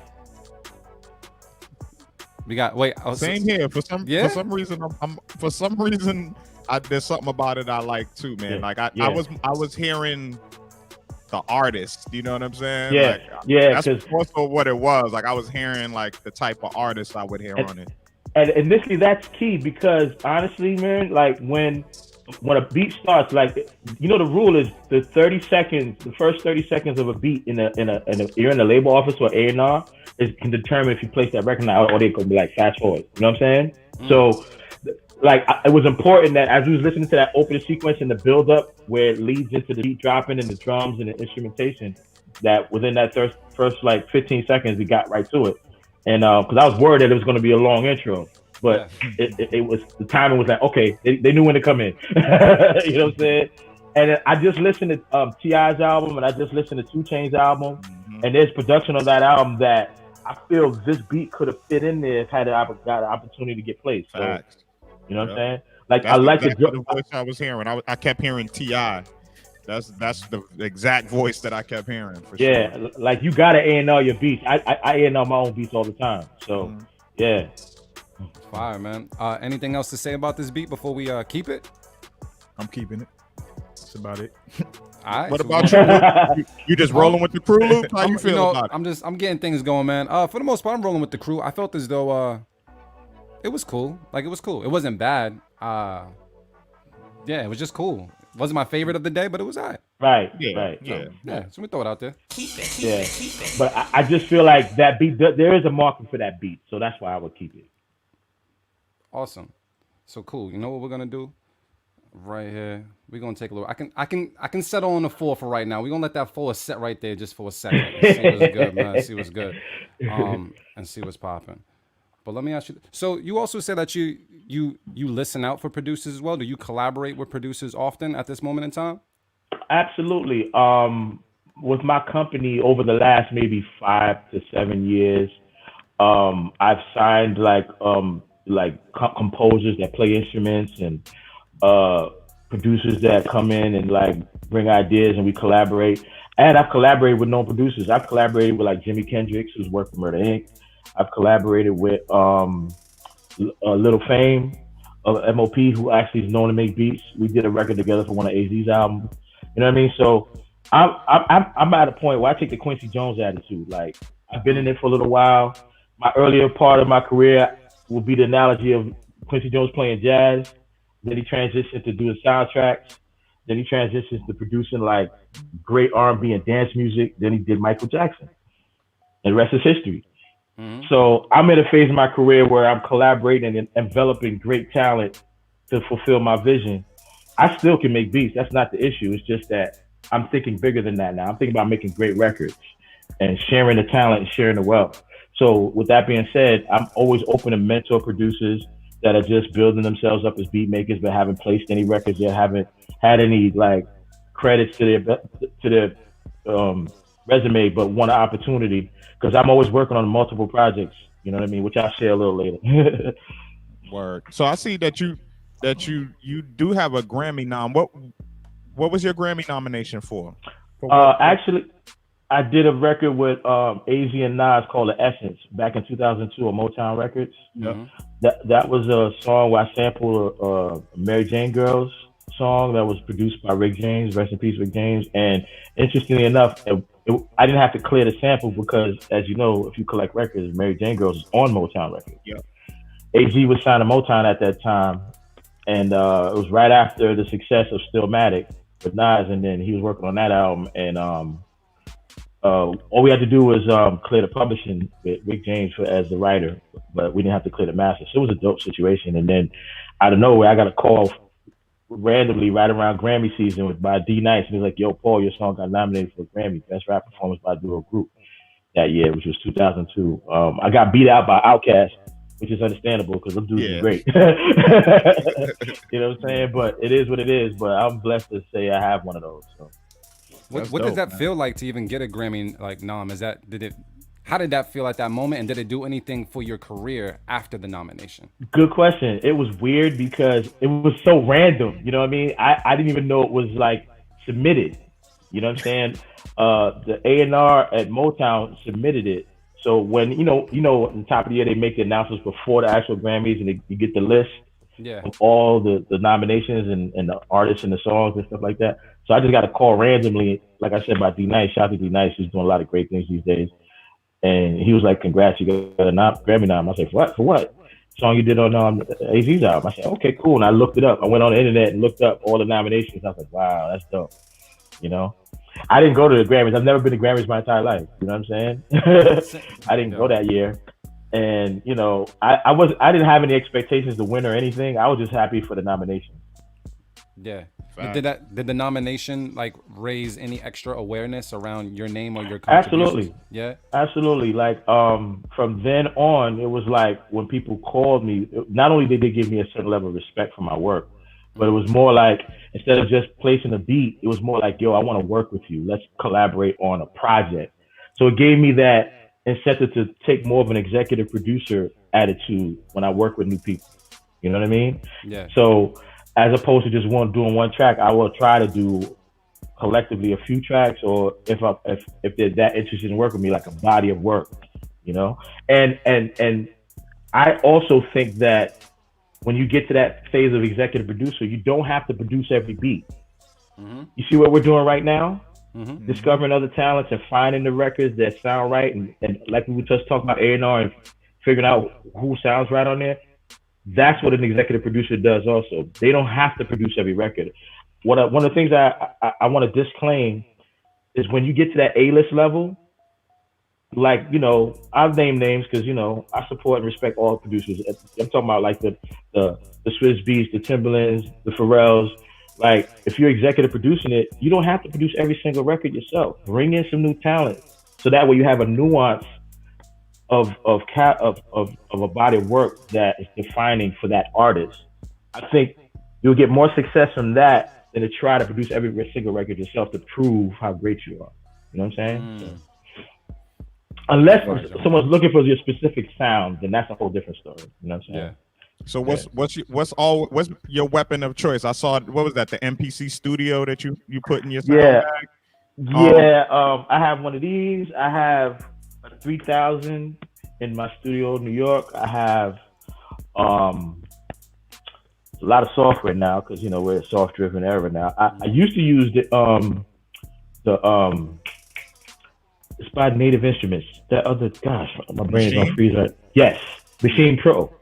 We got same here. For some reason, there's something about it I like too, man. Like I was hearing the artist. You know what I'm saying? Yeah, That's also what it was. Like I was hearing like the type of artist I would hear on it. And initially, that's key because honestly, man, like when a beat starts, like the rule is the first 30 seconds of a beat you're in the label office or A&R can determine if you place that record now or they could be like fast forward. You know what I'm saying? So, like it was important that as we was listening to that opening sequence and the build up where it leads into the beat dropping and the drums and the instrumentation, that within that first like 15 seconds we got right to it. And because I was worried that it was going to be a long intro, but it was, the timing was like, okay, they knew when to come in. You know what I'm saying? And I just listened to T.I.'s album and I just listened to 2 Chainz album, and there's production on that album that I feel this beat could have fit in there if had got an opportunity to get placed. So, you know what I'm saying? Like That's I like exactly the voice I was hearing. I kept hearing T.I. That's the exact voice that I kept hearing. For sure. Like you gotta A&R your beats. I A&R my own beats all the time. So yeah. Fire, man. Anything else to say about this beat before we keep it? I'm keeping it. That's about it. All right. What about you? You just rolling with the crew, Luke? How you feel about it? I'm getting things going, man. For the most part, I'm rolling with the crew. I felt as though it was cool. Like it was cool. It wasn't bad. Yeah, it was just cool. Wasn't my favorite of the day, but it was all right. Right. So we throw it out there. But I just feel like that beat, there is a market for that beat, so that's why I would keep it. Awesome. So cool. You know what we're gonna do? Right here. We're gonna take a little. I can settle on the 4 for right now. We're gonna let that 4 set right there just for a second. See what's good, man. See what's good. And see what's popping. But let me ask you. So you also said that you listen out for producers as well. Do you collaborate with producers often at this moment in time? Absolutely. With my company over the last maybe 5 to 7 years, I've signed like composers that play instruments and producers that come in and like bring ideas and we collaborate. And I've collaborated with known producers. I've collaborated with like Jimi Kendrix, who's worked for Murder Inc. I've collaborated with Little Fame, MOP, who actually is known to make beats. We did a record together for one of AZ's albums. You know what I mean? So I'm at a point where I take the Quincy Jones attitude. Like, I've been in it for a little while. My earlier part of my career will be the analogy of Quincy Jones playing jazz. Then he transitioned to doing soundtracks. Then he transitions to producing like great R&B and dance music. Then he did Michael Jackson. And the rest is history. Mm-hmm. So I'm in a phase of my career where I'm collaborating and enveloping great talent to fulfill my vision. I still can make beats. That's not the issue. It's just that I'm thinking bigger than that now. I'm thinking about making great records and sharing the talent and sharing the wealth. So with that being said, I'm always open to mentor producers that are just building themselves up as beat makers, but haven't placed any records yet, haven't had any like credits to their resume, but want an opportunity. Because I'm always working on multiple projects, you know what I mean, which I'll share a little later. Word. So I see that you do have a Grammy nom. What was your Grammy nomination for? Actually, I did a record with AZ and Nas called The Essence back in 2002 on Motown Records. Mm-hmm. That was a song where I sampled a Mary Jane Girls song that was produced by Rick James. Rest in peace, Rick James. And interestingly enough, I didn't have to clear the sample because, as you know, if you collect records, Mary Jane Girls is on Motown Records. Yeah. AZ was signed to Motown at that time, and it was right after the success of Stillmatic with Nas, and then he was working on that album, and all we had to do was clear the publishing with Rick James as the writer, but we didn't have to clear the master. So it was a dope situation, and then out of nowhere, I got a call randomly right around Grammy season by D Nice, and he was like, "Yo, Paul, your song got nominated for a Grammy, Best Rap Performance by a Duo Group that year," which was 2002. I got beat out by Outkast, which is understandable because them dudes are great. You know what I'm saying? But it is what it is. But I'm blessed to say I have one of those. So. What does that feel like to even get a Grammy like nom? How did that feel at that moment, and did it do anything for your career after the nomination? Good question. It was weird because it was so random. You know what I mean? I didn't even know it was like submitted. You know what I'm saying? The A&R at Motown submitted it. So when you know, at the top of the year they make the announcements before the actual Grammys, and you get the list of all the nominations and the artists and the songs and stuff like that. So I just got a call randomly, like I said, by D Nice. Shout out to D Nice, who's doing a lot of great things these days. And he was like, "Congrats, you got a Grammy nom." I said, "For what? For what?" Song you did on AZ's album. I said, "Okay, cool." And I looked it up. I went on the internet and looked up all the nominations. I was like, "Wow, that's dope." You know, I didn't go to the Grammys. I've never been to Grammys my entire life. You know what I'm saying? I didn't go that year. And you know, I didn't have any expectations to win or anything. I was just happy for the nomination. Yeah. Did the nomination like raise any extra awareness around your name or your contributions? Absolutely. Yeah. Absolutely. Like from then on, it was like when people called me, not only did they give me a certain level of respect for my work, but it was more like, instead of just placing a beat, it was more like, "Yo, I want to work with you. Let's collaborate on a project." So it gave me that incentive to take more of an executive producer attitude when I work with new people. You know what I mean? Yeah. So as opposed to just doing one track, I will try to do collectively a few tracks, or if they're that interested in working with me, like a body of work, you know? And I also think that when you get to that phase of executive producer, you don't have to produce every beat. Mm-hmm. You see what we're doing right now? Mm-hmm. Discovering other talents and finding the records that sound right, and like we were just talking about A&R and figuring out who sounds right on there. That's what an executive producer does also. They don't have to produce every record. One of the things I want to disclaim is when you get to that A-list level, like, you know, I've named names because, you know, I support and respect all producers. I'm talking about like the Swizz Beatz, the Timbalands, the Pharrells. Like, if you're executive producing it, you don't have to produce every single record yourself. Bring in some new talent, so that way you have a nuance of a body of work that is defining for that artist, I think you'll get more success from that than to try to produce every single record yourself to prove how great you are. You know what I'm saying? So, unless someone's looking for your specific sound, then that's a whole different story. You know what I'm saying? Yeah. So what's your weapon of choice? I saw, what was that, the MPC Studio that you put in your sound bag? I have one of these. I have a 3000 in my studio in New York. I have a lot of software now because we're a soft driven era now. I used to use it's by Native Instruments. That other, gosh, my brain is on freeze right. Yes, Machine Pro.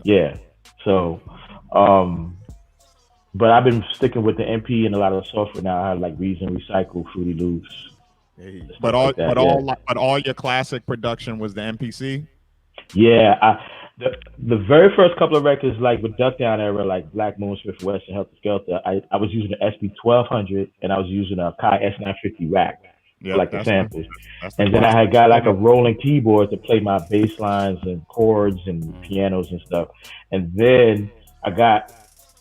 Yeah. So, but I've been sticking with the MP and a lot of the software now. I have like Reason, Recycle, Fruity Loops. But all your classic production was the MPC. Yeah, the very first couple of records, like with Duck Down era, like Black Moon, Swift West, and Helter Skelter, I was using the SP 1200 and I was using a Kai S950 rack. Like the samples, and then I had got like a rolling keyboard to play my bass lines and chords and pianos and stuff. And then I got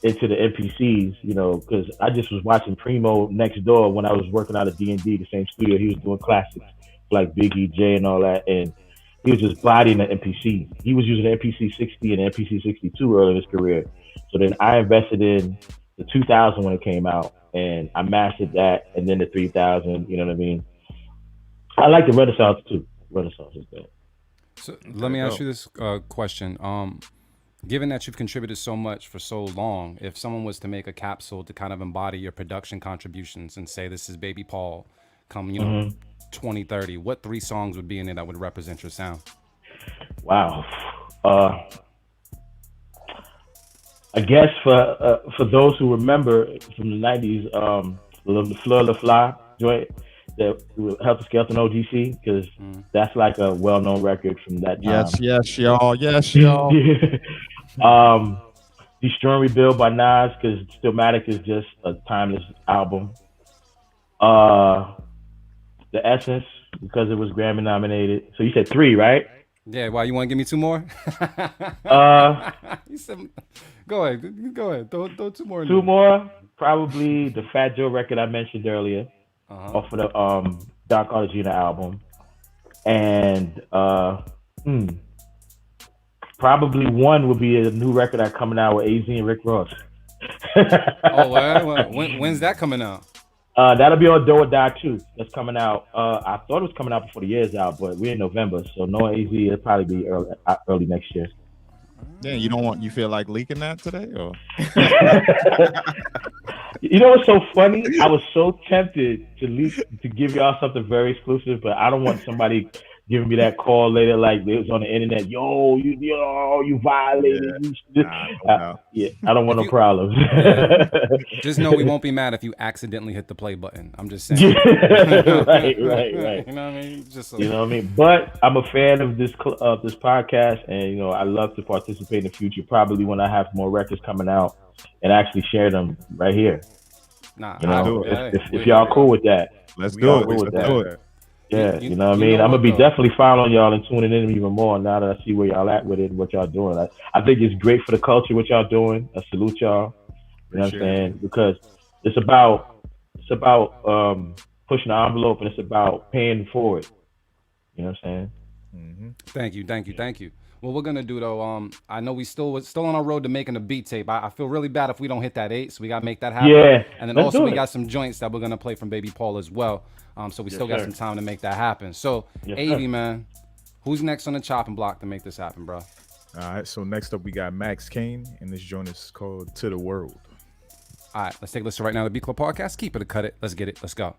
into the MPCs, because I just was watching Primo next door when I was working out at D&D, the same studio. He was doing classics like Biggie, J, and all that, and he was just bodying the MPC. He was using the MPC 60 and the MPC 62 early in his career. So then I invested in the 2000 when it came out. And I mastered that, and then the 3000. You know what I mean? I like the Renaissance too. Renaissance is good. So let me ask you this question. Given that you've contributed so much for so long, if someone was to make a capsule to kind of embody your production contributions and say this is Baby Paul, come 2030, what 3 songs would be in it that would represent your sound? Wow. I guess for those who remember from the 90s, the Fleur Le Fly joint, that Helter Skelter OGC, because that's like a well-known record from that time. Yes, y'all. Destroy and Rebuild by Nas, because Stillmatic is just a timeless album. The Essence, because it was Grammy nominated. So you said 3, right? Yeah, why, you want to give me 2 more? You said, go ahead. Throw 2 more. 2 more, probably the Fat Joe record I mentioned earlier, off of the Don Cartagena album, and probably 1 would be a new record that's coming out with AZ and Rick Ross. When's that coming out? That'll be on Do or Die 2. That's coming out. I thought it was coming out before the year's out, but we're in November, so no AZ. It'll probably be early next year. Yeah, you feel like leaking that today, or? You know what's so funny? I was so tempted to give y'all something very exclusive, but I don't want somebody giving me that call later, like it was on the internet. You violated. Yeah, I don't want no problems. Just know we won't be mad if you accidentally hit the play button. I'm just saying. Right. You know what I mean? You know what I mean? But I'm a fan of this podcast, and I love to participate in the future. Probably when I have more records coming out, and actually share them right here. If y'all cool with that, let's do it. Yeah, you know what I mean? I'm gonna be definitely following y'all and tuning in even more now that I see where y'all at with it and what y'all doing. I think it's great for the culture what y'all doing. I salute y'all. You know what I'm saying? Because it's about pushing the envelope, and it's about paying for it. You know what I'm saying? Mm-hmm. Thank you. What we're gonna do though, I know we're still on our road to making a beat tape. I feel really bad if we don't hit that 8, so we gotta make that happen. Yeah, and then also we got some joints that we're gonna play from Baby Paul as well. So we still got some time to make that happen. So, AV, man, who's next on the chopping block to make this happen, bro? All right, so next up we got Max Kane, and this joint is called To The World. All right, let's take a listen right now to the Beat Club Podcast. Keep it or cut it. Let's get it. Let's go.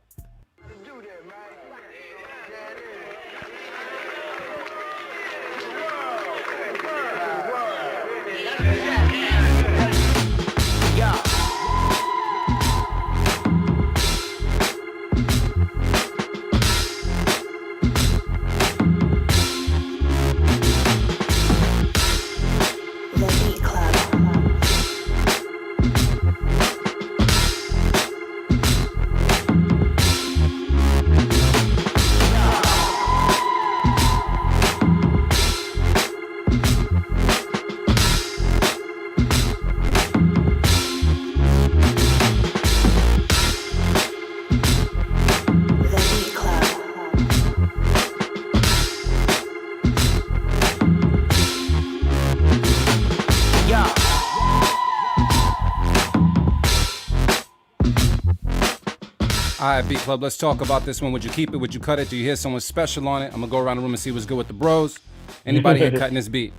All right, Beat Club, let's talk about this one. Would you keep it? Would you cut it? Do you hear someone special on it? I'm gonna go around the room and see what's good with the bros. Anybody here cutting this beat?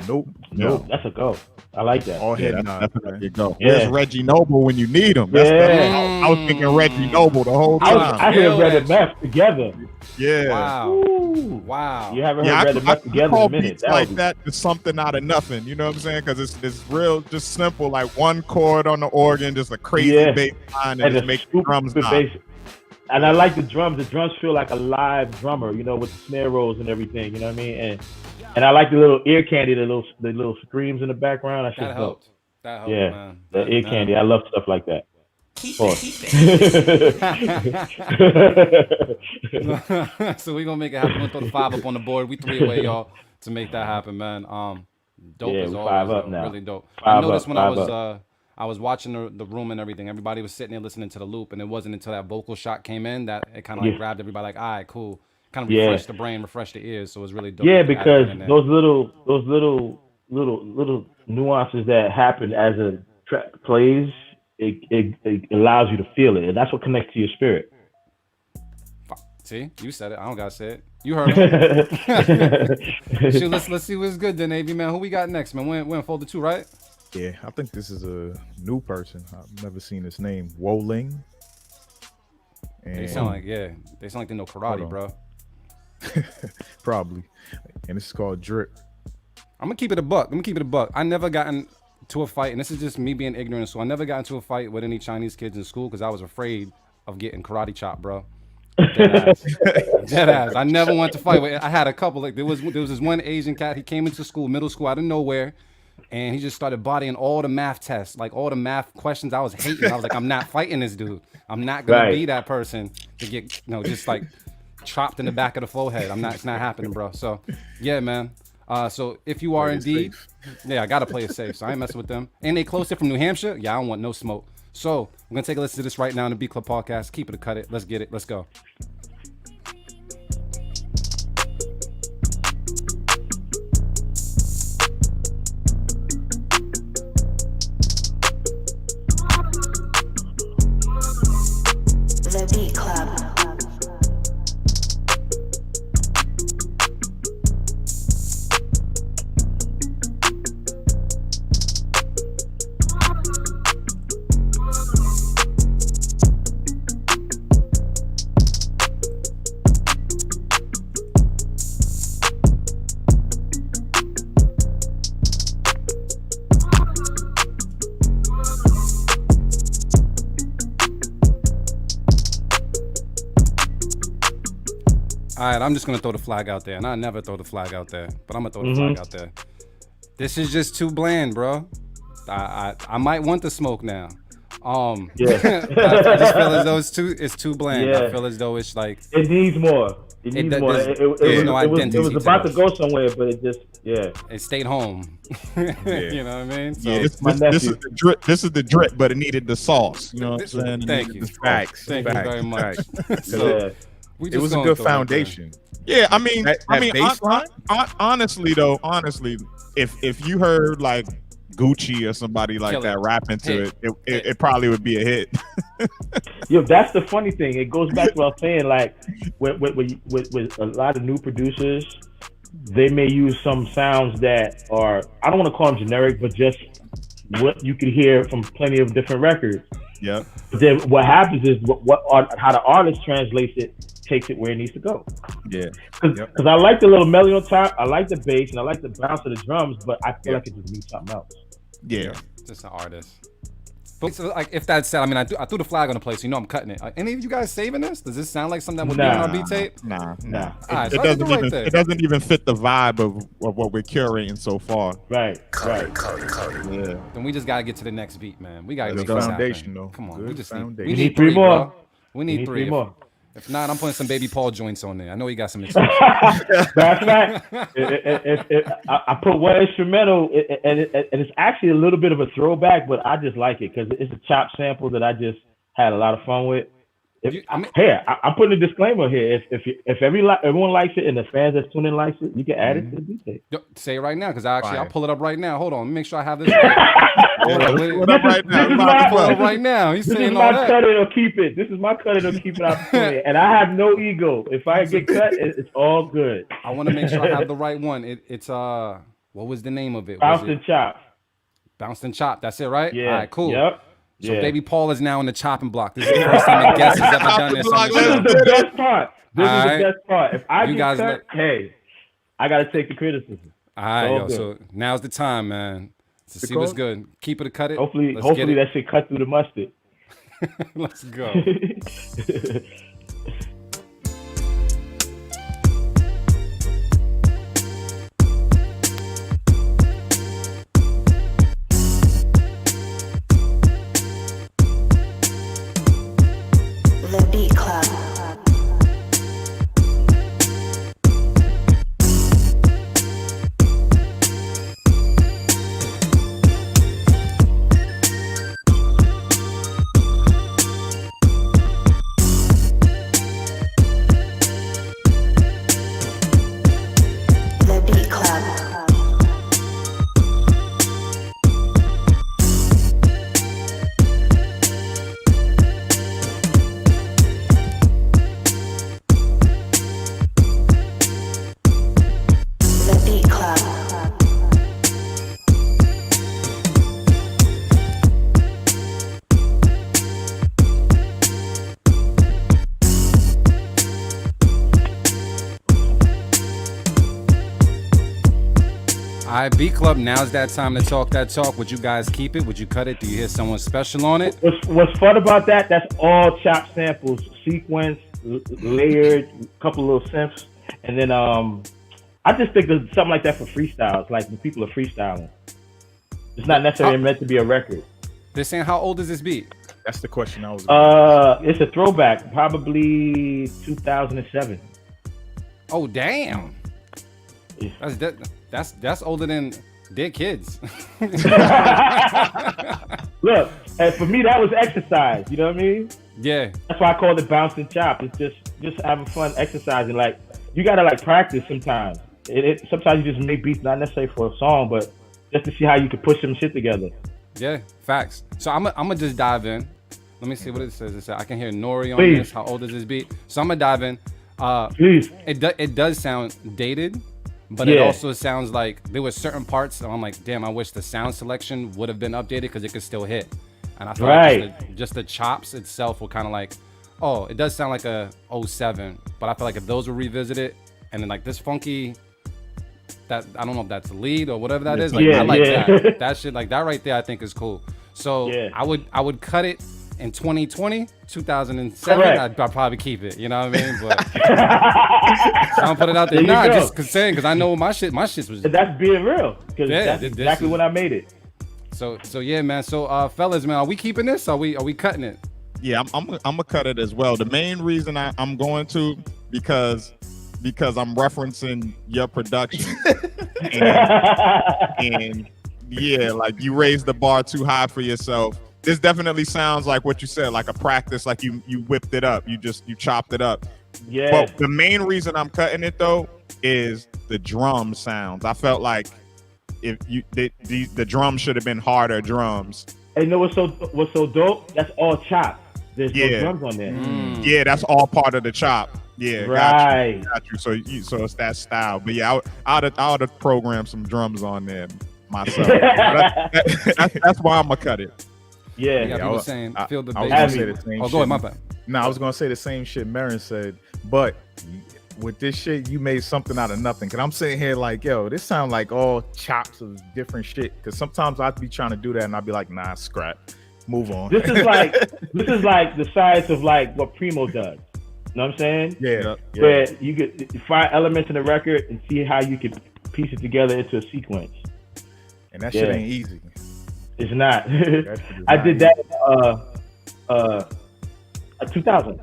Nope. That's a go. I like that. All head That's nod. how you go. Yeah. Where's Reggie Noble when you need him? I was thinking Reggie Noble the whole time. I heard Red and Meth together. Yeah. Wow. You haven't heard Red and Meth together in a minute. Beats like that is something out of nothing. You know what I'm saying? Because it's real, just simple, like one chord on the organ, just a crazy bass line, and just make the drums knock. And I like the drums. The drums feel like a live drummer, you know, with the snare rolls and everything. You know what I mean? And I like the little ear candy, the little screams in the background. That helped. That helped, yeah, man. The ear candy. I love stuff like that. So we're gonna make it happen. We're gonna throw the 5 up on the board. We 3 away, y'all, to make that happen, man. Dope as always. 5 up now. Really dope. 5 I noticed up, when I was watching the room and everything, everybody was sitting there listening to the loop, and it wasn't until that vocal shot came in that it kind of like grabbed everybody. Like, all right, cool. Kind of refreshed the brain, refreshed the ears. So it was really dope. Yeah, because those little nuances that happen as a track plays, it allows you to feel it, and that's what connects to your spirit. See, you said it. I don't gotta say it. You heard it. Shoot, let's see what's good then, AV man. Who we got next, man? We're in folder 2, right? Yeah, I think this is a new person. I've never seen this name. Woling. They sound like they know karate, bro. Probably. And this is called Drip. I'm gonna keep it a buck. I never gotten to a fight, and this is just me being ignorant. So I never got into a fight with any Chinese kids in school because I was afraid of getting karate chopped, bro. Dead ass. I never went to fight with. I had a couple. Like there was this one Asian cat. He came into school, middle school, out of nowhere, and he just started bodying all the math tests, like all the math questions. I was hating. I was like, I'm not fighting this dude. I'm not gonna be that person to get just like chopped in the back of the forehead. It's not happening, bro. So yeah, man. So if you are indeed, I gotta play it safe. So I ain't messing with them. And they close it from New Hampshire. Yeah, I don't want no smoke. So I'm gonna take a listen to this right now in the Beat Club podcast. Keep it or cut it. Let's get it. Let's go. The Beat Club. All right, I'm just gonna throw the flag out there, and I never throw the flag out there, but I'm gonna throw the flag out there. This is just too bland, bro. I might want the smoke now. I just feel as though it's too bland. I feel as though it's like it needs more. It needs more. It was about to go somewhere, but it just it stayed home. You know what I mean? So, this is the drip. This is the drip, but it needed the sauce. You know what I'm saying? Thank you. Facts. Thank you very much. It was a good foundation. Yeah, I mean, honestly, if you heard like Gucci or somebody like that rapping to it probably would be a hit. Yo, that's the funny thing. It goes back to what I was saying. Like with a lot of new producers, they may use some sounds that are, I don't want to call them generic, but just what you could hear from plenty of different records. Yeah. But then what happens is how the artist translates it, takes it where it needs to go. Yeah. Because I like the little melody on top, I like the bass, and I like the bounce of the drums, but I feel like it just needs something else. Yeah. Just an artist. But so, like, if that's said, I mean, I threw the flag on the place, so you know I'm cutting it. Any of you guys saving this? Does this sound like something that would be on our beat tape? Nah. Right, it doesn't even fit the vibe of what we're curating so far. Right. Yeah. Then we just gotta get to the next beat, man. We gotta make this foundation, happen. though. Come on, Good we need 3 more. Bro. We need 3 more. If not, I'm putting some Baby Paul joints on there. I know he got some expensive. That's right. I put one instrumental, and it's actually a little bit of a throwback, but I just like it because it's a chop sample that I just had a lot of fun with. I'm putting a disclaimer here. If everyone likes it and the fans that's tuning likes it, you can add it to the beat tape. Say it right now, because I'll pull it up right now. Hold on, make sure I have this. Right. What up right now? Right now. He's saying all that. This is my cut it or keep it. This is my cut it or keep it opportunity. And I have no ego. If I get cut, it's all good. I want to make sure I have the right one. It's what was the name of it? Bounced and Chopped. Bounced and Chopped. That's it, right? Yeah. All right, cool. Yep. So Baby Paul is now in the chopping block. This is the first time a guest has ever done this. This is the best part. This is the best part. If I get cut, hey, I got to take the criticism. All right, yo. So now's the time, man, to see what's good. Keep it or cut it. Hopefully that shit cut through the mustard. Let's go. The Beat Club. The Beat Club. The Beat Club. All right, Beat Club, now's that time to talk that talk. Would you guys keep it? Would you cut it? Do you hear someone special on it? What's fun about that? That's all chopped samples, sequenced, layered, couple little synths, and then I just think there's something like that for freestyles, like when people are freestyling. It's not necessarily meant to be a record. They're saying, how old is this beat? That's the question I was. It's a throwback, probably 2007. Oh damn! That's older than their kids. Look, and for me that was exercise. You know what I mean? Yeah. That's why I called it bounce and chop. It's just having fun, exercising. Like you gotta like practice sometimes. Sometimes you just make beats not necessarily for a song, but just to see how you can push some shit together. Yeah, facts. So I'm gonna just dive in. Let me see what it says. It says I can hear Nori on Please. this. How old is this beat? So I'm gonna dive in. Please. It does sound dated, but it also sounds like there were certain parts that I'm like, damn, I wish the sound selection would have been updated because it could still hit. And I feel like just the chops itself were kind of like, oh, it does sound like a 07, but I feel like if those were revisited and then like this funky, that I don't know if that's the lead or whatever that is. Like I like that. That shit, like that right there, I think is cool. So I would cut it in 2020, 2007. I'd probably keep it. You know what I mean? But I don't put it out there. Nah, just saying because I know my shit was. That's being real. Because that's exactly when I made it. So yeah, man. So fellas, man, are we keeping this? Or are we cutting it? Yeah, I'm gonna cut it as well. The main reason I'm going to because I'm referencing your production and yeah, like you raised the bar too high for yourself. This definitely sounds like what you said, like a practice, like you whipped it up, you chopped it up. Yeah. But the main reason I'm cutting it though is the drum sounds. I felt like if the drums should have been harder drums. And you know what's so dope? That's all chopped. There's no drums on there. Yeah, that's all part of the chop. Yeah, right. Got you. So it's that style. But yeah, I would have programmed some drums on there myself. That's why I'm gonna cut it. Yeah, you got people saying feel the bass. I was gonna say the same go shit. ahead, my bad. No, I was gonna say the same shit Marin said, but with this shit, you made something out of nothing. Cause I'm sitting here like, yo, this sound like all chops of different shit. Cause sometimes I'd be trying to do that and I'd be like, nah, scrap, move on. This is like the size of like what Primo does. You know what I'm saying? Yeah. Where you could find elements in the record and see how you can piece it together into a sequence. And that shit ain't easy. It's not. I did that 2000.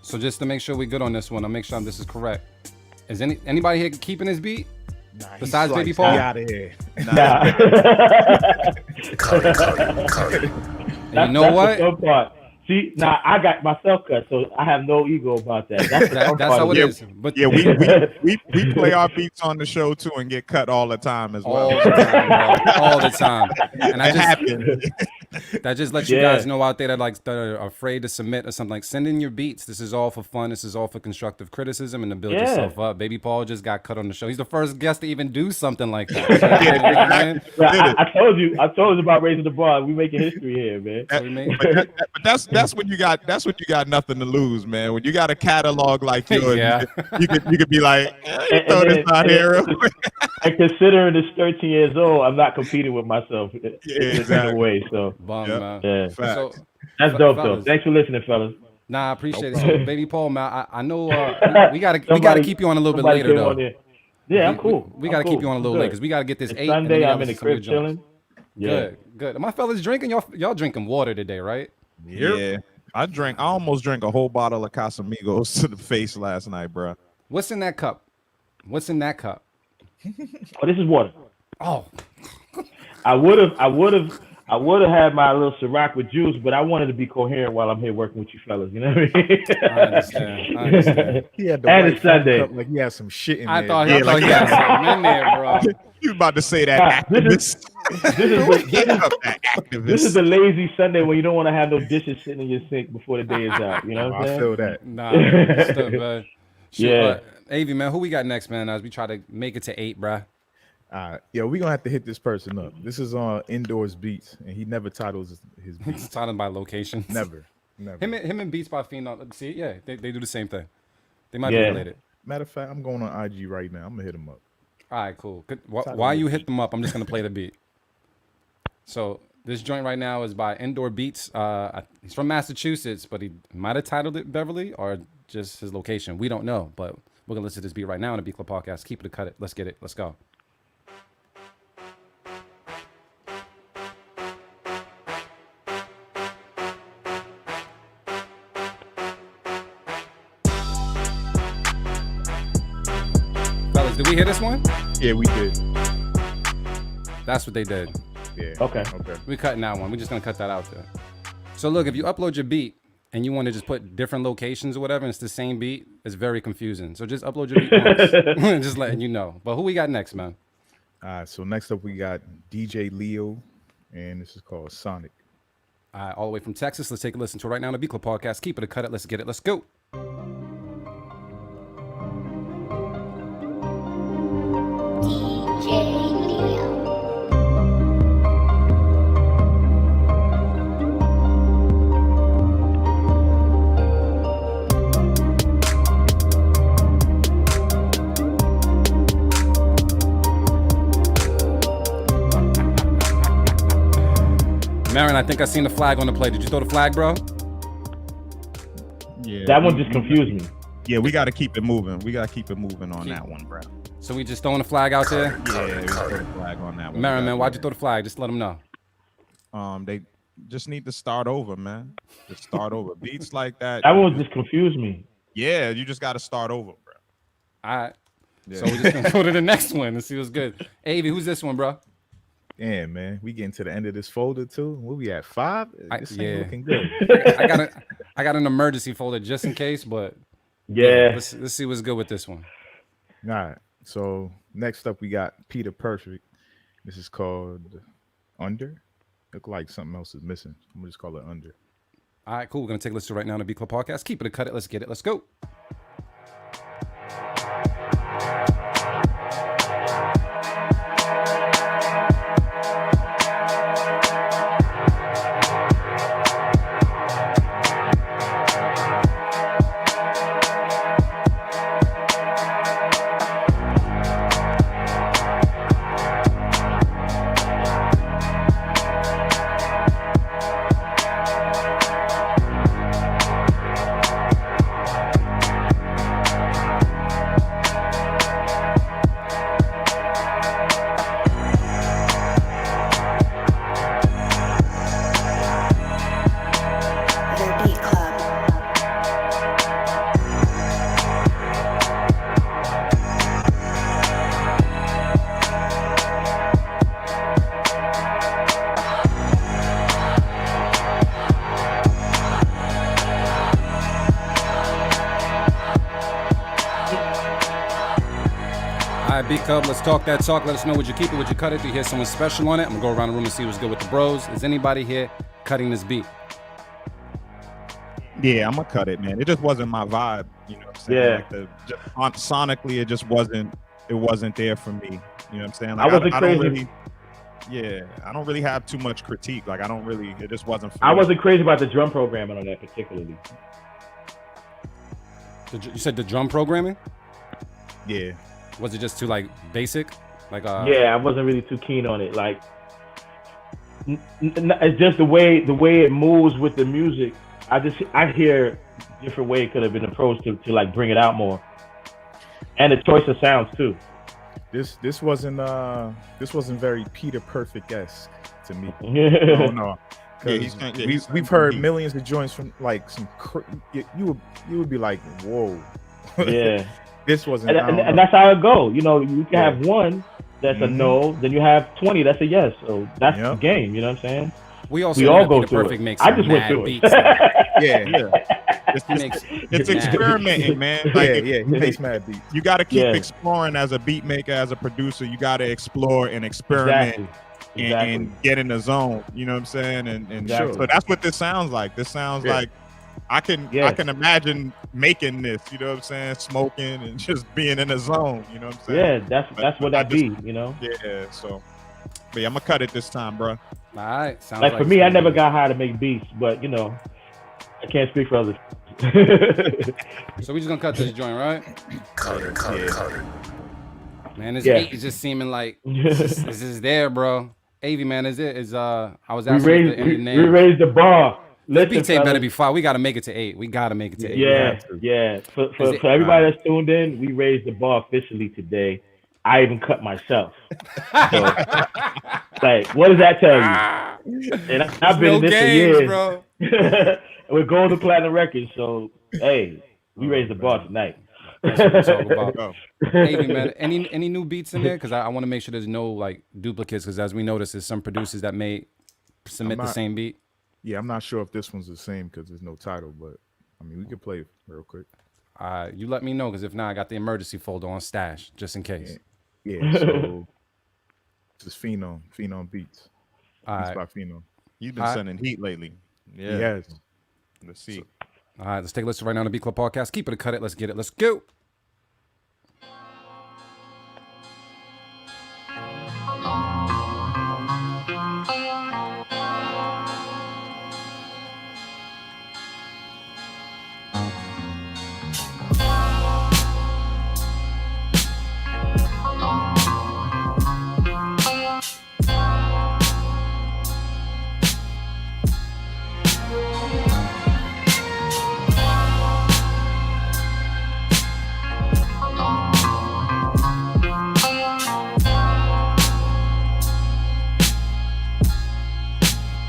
So just to make sure we're good on this one, I'll make sure this is correct. Is anybody here keeping this beat? Nah, besides Baby Paul? Get out of here. Nah. You know what? See, now I got myself cut, so I have no ego about that. That's how it is. But yeah, we play our beats on the show too and get cut all the time as well. All the time, bro. All the time. And I It just happens. that just lets you guys know out there that are afraid to submit or something. Like, send in your beats. This is all for fun. This is all for constructive criticism and to build yourself up. Baby Paul just got cut on the show. He's the first guest to even do something like that. I told you about raising the bar. We making history here, man. But that's when you got nothing to lose, man. When you got a catalog like yours, you could be like, throw this out here. And considering it's 13 years old, I'm not competing with myself in a way. So, man. So, that's dope, though. Thanks for listening, fellas. Nah, I appreciate it. So, Baby Paul, man, I know we gotta keep you on a little bit later, though. Yeah, I'm cool. We gotta keep you on a little late because we gotta get this it's 8. Sunday, I'm in the crib chilling. Yeah, good. My fellas drinking. Y'all drinking water today, right? Yeah. I almost drank a whole bottle of Casamigos to the face last night, bro. What's in that cup? Oh, this is water. Oh, I would have had my little Ciroc with juice, but I wanted to be coherent while I'm here working with you fellas. You know what I mean? I understand. He had the and white it's Sunday. cup, like he had some shit in I there. thought he had something in there, bro. You about to say that activist? This is the lazy Sunday when you don't want to have no dishes sitting in your sink before the day is out. You know what I'm saying? I feel that. Nah, stuff, man. Yeah. Avi, man, who we got next, man? As we try to make it to 8, bruh. Yeah, we're gonna have to hit this person up. This is on Indoors Beats, and he never titles his beats. He's titled by locations. Never. Him and Beats by Phenom. See, yeah, they do the same thing. They might be related. Matter of fact, I'm going on IG right now. I'm gonna hit him up. All right, cool. While you hit them up, I'm just gonna play the beat. So this joint right now is by Indoor Beats. He's from Massachusetts, but he might have titled it Beverly or just his location. We don't know, but we're gonna listen to this beat right now on the Beat Club Podcast. Keep it, cut it. Let's get it. Let's go. Fellas, did we hear this one? Yeah, we did. That's what they did. Yeah. Okay. We're cutting that one. We're just gonna cut that out there. So look, if you upload your beat and you want to just put different locations or whatever, and it's the same beat, it's very confusing. So just upload your beat once. Just letting you know. But who we got next, man? All right, so next up we got DJ Leo, and this is called Sonic. All right, all the way from Texas. Let's take a listen to it right now on the Beat Club Podcast. Keep it, cut it. Let's get it. Let's go. DJ Leo. Marin, I think I seen the flag on the play. Did you throw the flag, bro? Yeah. That one just confused me. Yeah, we got to keep it moving. We got to keep it moving on that one, bro. So we just throwing the flag out there? Yeah, we throw the flag on that one. Marin, man, why'd you throw the flag? Just let them know. They just need to start over, man. Just start over. Beats like that. That one just confused me. Yeah, you just got to start over, bro. All right. Yeah. So we're just going to go to the next one and see what's good. Avi, who's this one, bro? Yeah, man, we getting to the end of this folder too. Where we at 5? This ain't looking good. I got an emergency folder just in case, but let's see what's good with this one. All right. So next up we got Peter Perfect. This is called Under. Look like something else is missing. I'm gonna just call it Under. All right, cool. We're gonna take a listen right now on the Beat Club Podcast. Keep it, cut it. Let's get it. Let's go. right, Beat Club, let's talk that talk. Let us know, would you keep it, would you cut it? Do you hear someone special on it? I'm gonna go around the room and see what's good with the bros. Is anybody here cutting this beat? Yeah, I'm gonna cut it, man. It just wasn't my vibe. You know what I'm saying? Yeah. Like sonically, it just wasn't there for me. You know what I'm saying? Like, I wasn't don't crazy. really, I don't really have too much critique. Like, it just wasn't for I me. wasn't crazy about the drum programming on that particularly. You said the drum programming? Yeah. Was it just too like basic? Like yeah, I wasn't really too keen on it. Like, it's just the way it moves with the music. I hear different way it could have been approached to like bring it out more, and the choice of sounds too. This wasn't very Peter Perfect-esque to me. No. Yeah, we've heard millions of joints from like some. You would be like, whoa. Yeah. This wasn't. And that's how it go. You know, you can have one that's a no, then you have 20 that's a yes. So that's the game. You know what I'm saying? We all go Peter through Perfect it. makes I just went mad through beats. It's experimenting, man. Like, he makes mad beats. You got to keep exploring as a beat maker, as a producer. You got to explore and experiment and get in the zone. You know what I'm saying? And so that's what this sounds like. This sounds like I can imagine making this. You know what I'm saying? Smoking and just being in the zone. You know what I'm saying? Yeah, that's what that be. You know? Yeah. So, but yeah, I'm gonna cut it this time, bro. All right. Sounds like for me, I never got hired to make beats, but you know, I can't speak for others. So we just gonna cut this joint, right? Cut it. Man, this beat is just seeming like this is there, bro. AV, man, I was asking we raised the bar. This beat tape better be 5. We gotta make it to 8. We gotta make it to 8. Yeah. For everybody that's tuned in, we raised the bar officially today. I even cut myself. So, like, what does that tell you? And I've been in this for years, bro. We're going to platinum records, so hey, we raised the bar tonight. That's what we're talking about. Hey, man, any new beats in there? Because I want to make sure there's no like duplicates. Because as we noticed, there's some producers that may submit the same beat. Yeah, I'm not sure if this one's the same because there's no title, but I mean we can play it real quick. You let me know, because if not, I got the emergency folder on stash just in case. Yeah. So this is Phenom Beats. Beats by Phenom. You've been sending heat lately. Yeah. He has. Let's see. All right, let's take a listen right now on the Beat Club podcast. Keep it or cut it. Let's get it. Let's go.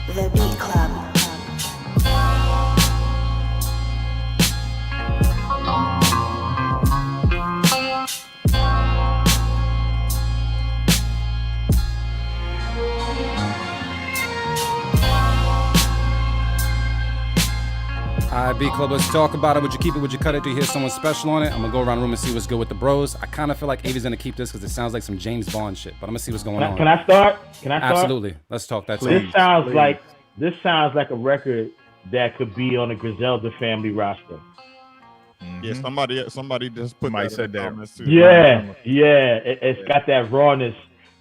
The Beat Club. All right, Beat Club, let's talk about it. Would you keep it? Would you cut it? Do you hear someone special on it? I'm gonna go around the room and see what's good with the bros. I kind of feel like Avi's gonna keep this because it sounds like some James Bond shit. But I'm gonna see what's going on. Can I start? Absolutely. Let's talk that. This sounds like a record that could be on the Griselda family roster. Yeah, somebody just put Somebody said that. It's got that rawness.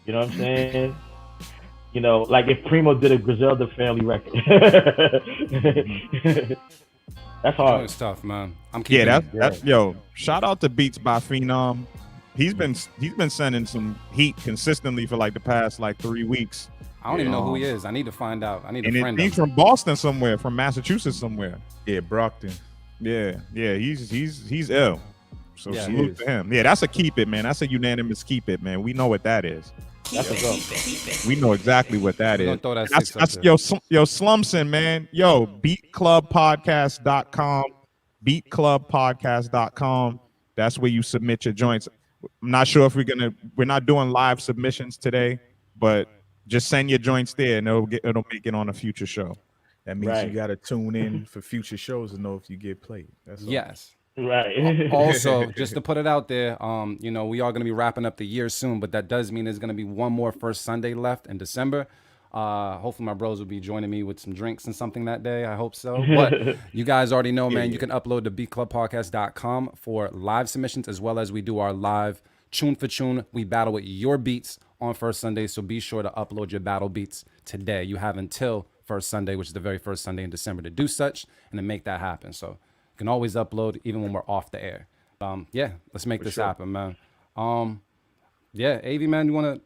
You know what I'm saying? You know, like if Primo did a Griselda family record. That's hard. It's tough, man. I'm keeping that's yo. Shout out to Beats by Phenom. He's been sending some heat consistently for like the past like 3 weeks. I don't even know who he is. I need to find out. I need to friend him. He's from Boston somewhere, from Massachusetts somewhere. Yeah, Brockton. Yeah. He's ill. So salute to him. Yeah, that's a keep it, man. That's a unanimous keep it, man. We know what that is. That's a go. We know exactly what that is. Throw that That's yo Slumson, man. Yo, beatclubpodcast.com. Beatclubpodcast.com. That's where you submit your joints. I'm not sure if we're not doing live submissions today, but just send your joints there and it'll make it on a future show. That means you got to tune in for future shows to know if you get played. That's all. Yes. Right. Also, just to put it out there, you know, we are going to be wrapping up the year soon, but that does mean there's going to be one more first Sunday left in December. Hopefully my bros will be joining me with some drinks and something that day. I hope so. But you guys already know, man, you can upload to beatclubpodcast.com for live submissions, as well as we do our live tune for tune. We battle with your beats on first Sunday, so be sure to upload your battle beats today. You have until first Sunday, which is the very first Sunday in December, to do such and to make that happen. So you can always upload even when we're off the air. Yeah, let's make this happen, man. Yeah, AV, man, you want to...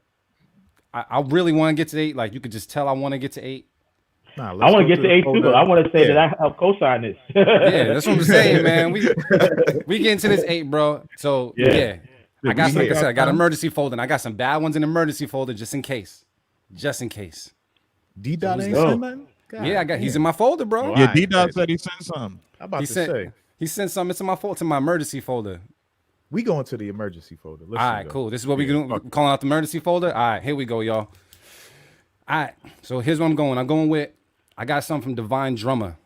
I really want to get to 8. Like, you could just tell I want to get to 8. Nah, I want to get to 8 too. I want to say that I help co-sign this. Yeah, that's what I'm saying, man. We get into this 8, bro. So yeah. I got, like I said, I got emergency folder, and I got some bad ones in emergency folder just in case. Just in case. D-Dot ain't sent nothing? Yeah, he's in my folder, bro. Yeah, D-Dot said he sent something. I'm about to say. He sent something to my folder, to my emergency folder. We going to the emergency folder. All right, cool. This is what we doing. Calling out the emergency folder. All right, here we go, y'all. All right, so here's where I'm going. I'm going with, I got something from Divine Drummer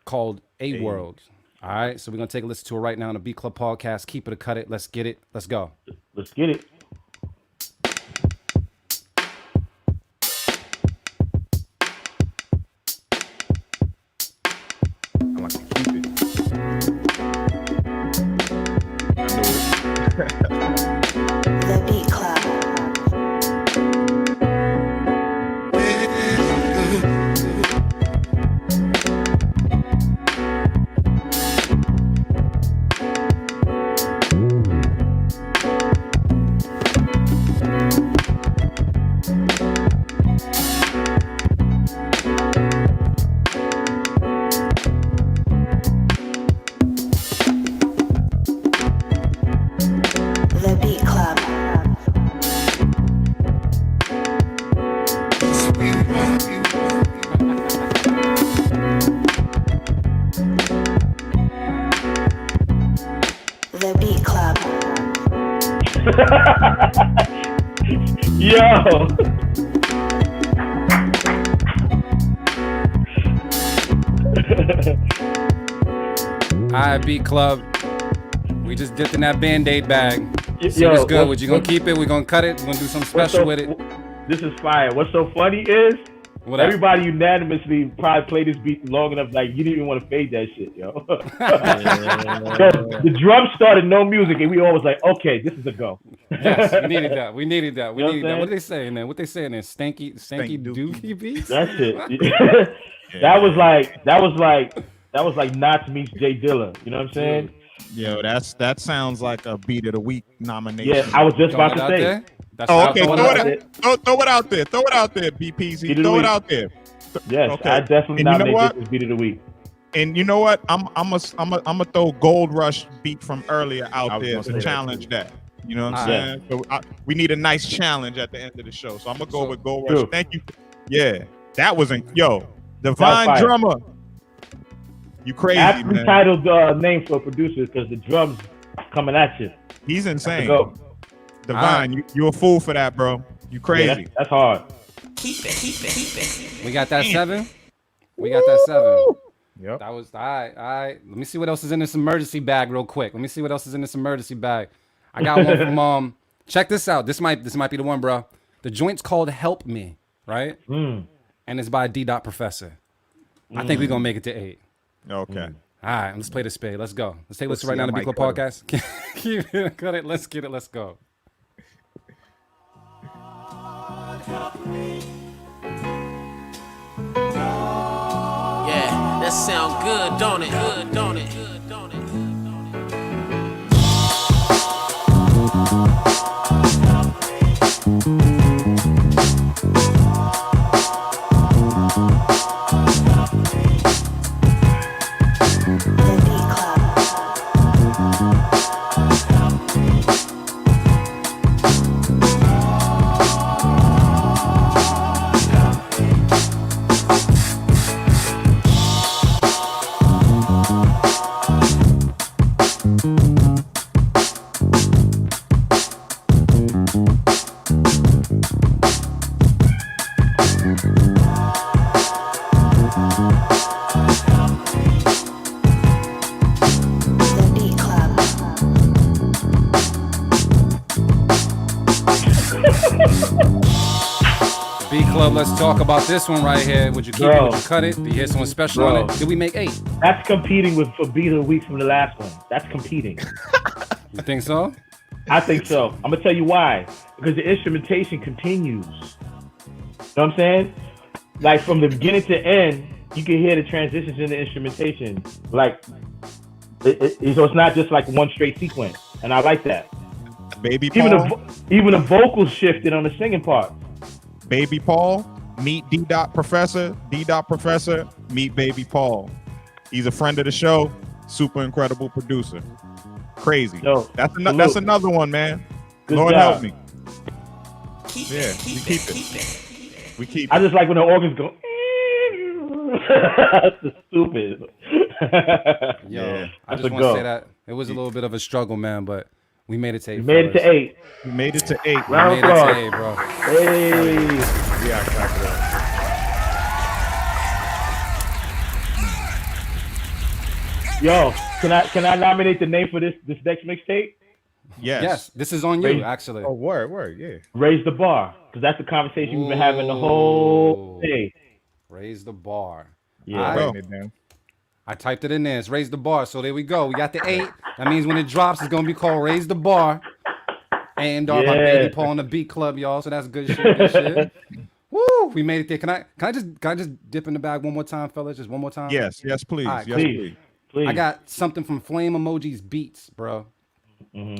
called A World. All right, so we're going to take a listen to it right now on the Beat Club podcast. Keep it or cut it. Let's get it. Let's go. Let's get it. I like to keep it. The Beat Club. The Beat Club. The Beat Club. Yo. All right, Beat Club. We just dipped in that Band-Aid bag. See Yo, what's good. Would you gonna keep it? We're gonna cut it. We're gonna do something special with it. This is fire. What's so funny is What up? everybody unanimously probably played this beat long enough, like you didn't even want to fade that shit, yo. The drums started no music, and we all was like, okay, this is a go. Yes, we needed that. We needed that. We You know needed what that. I'm What they saying there? What they saying there? Stanky dookie beats? That's it. That was like Knots meets Jay Dilla. You know what I'm saying? Yo, that sounds like a beat of the week nomination. Yeah, I was just about to say. There? That's Oh, how okay. I Throw thought it out. Throw it out there. Throw it out there, BPZ. Beat of the Throw it week. out there. Yes, Okay. I definitely And you know nominated what? this as beat of the week. And you know what? I'm a throw Gold Rush beat from earlier I out was there gonna say to that challenge too. that. You know what I'm Yeah. saying? So we need a nice challenge at the end of the show. So I'm gonna go with Gold Rush. True. Thank you. Yeah, that was Divine fire. Drummer. You crazy, Aptly man. titled name for producers because the drums coming at you. He's insane. Go. Divine, you a fool for that, bro. You crazy. Yeah, that's hard. We got that 7. We got that 7. Yep. That was all right. All right. Let me see what else is in this emergency bag real quick. Let me see what else is in this emergency bag. I got one from check this out. This might be the one, bro. The joint's called Help Me, right? And it's by D-Dot Professor. I think we're gonna make it to 8. Okay. All right, let's play the spade. Let's go. Let's take a listen see, right now I to might Beat Club Podcast. Keep it, cut it. Let's get it. Let's go. Yeah, that sound good, don't it? Good, don't it? Good, don't it? The Beat Club. Club, let's talk about this one right here. Would you keep it? Would you cut it? Do you hear someone special on it? Did we make 8? That's competing with for Beat of the Week from the last one. That's competing. You think so? I think so. I'm gonna tell you why. Because the instrumentation continues. You know what I'm saying? Like from the beginning to end, you can hear the transitions in the instrumentation. Like, so it's not just like one straight sequence, and I like that. Baby Paul. Even the vocals shifted on the singing part. Baby Paul, meet D. Professor. D. Professor, meet Baby Paul. He's a friend of the show. Super incredible producer. Crazy. Yo, that's another one, man. Good Lord job. help me. We keep it. We keep it. I just like when the organs go. That's stupid. Yo, I just want to say that it was a little bit of a struggle, man, but we made it to 8. We made it to 8. We made it to 8. We made it to 8, bro. Hey. Yeah, clap it up. Yo, can I nominate the name for this next mixtape? Yes. This is on you, actually. Oh, word, yeah. Raise the bar, because that's the conversation we've been having the whole day. Raise the bar. Yeah, I typed it in there. It's raise the bar. So there we go. We got the 8. That means when it drops, it's gonna be called Raise the Bar. And by Baby Paul on the Beat Club, y'all. So that's good shit. Good shit. Woo! We made it there. Can I just dip in the bag one more time, fellas? Just one more time. Yes, please. Right, Yes, please. Please. I got something from Flame Emojis Beats, bro.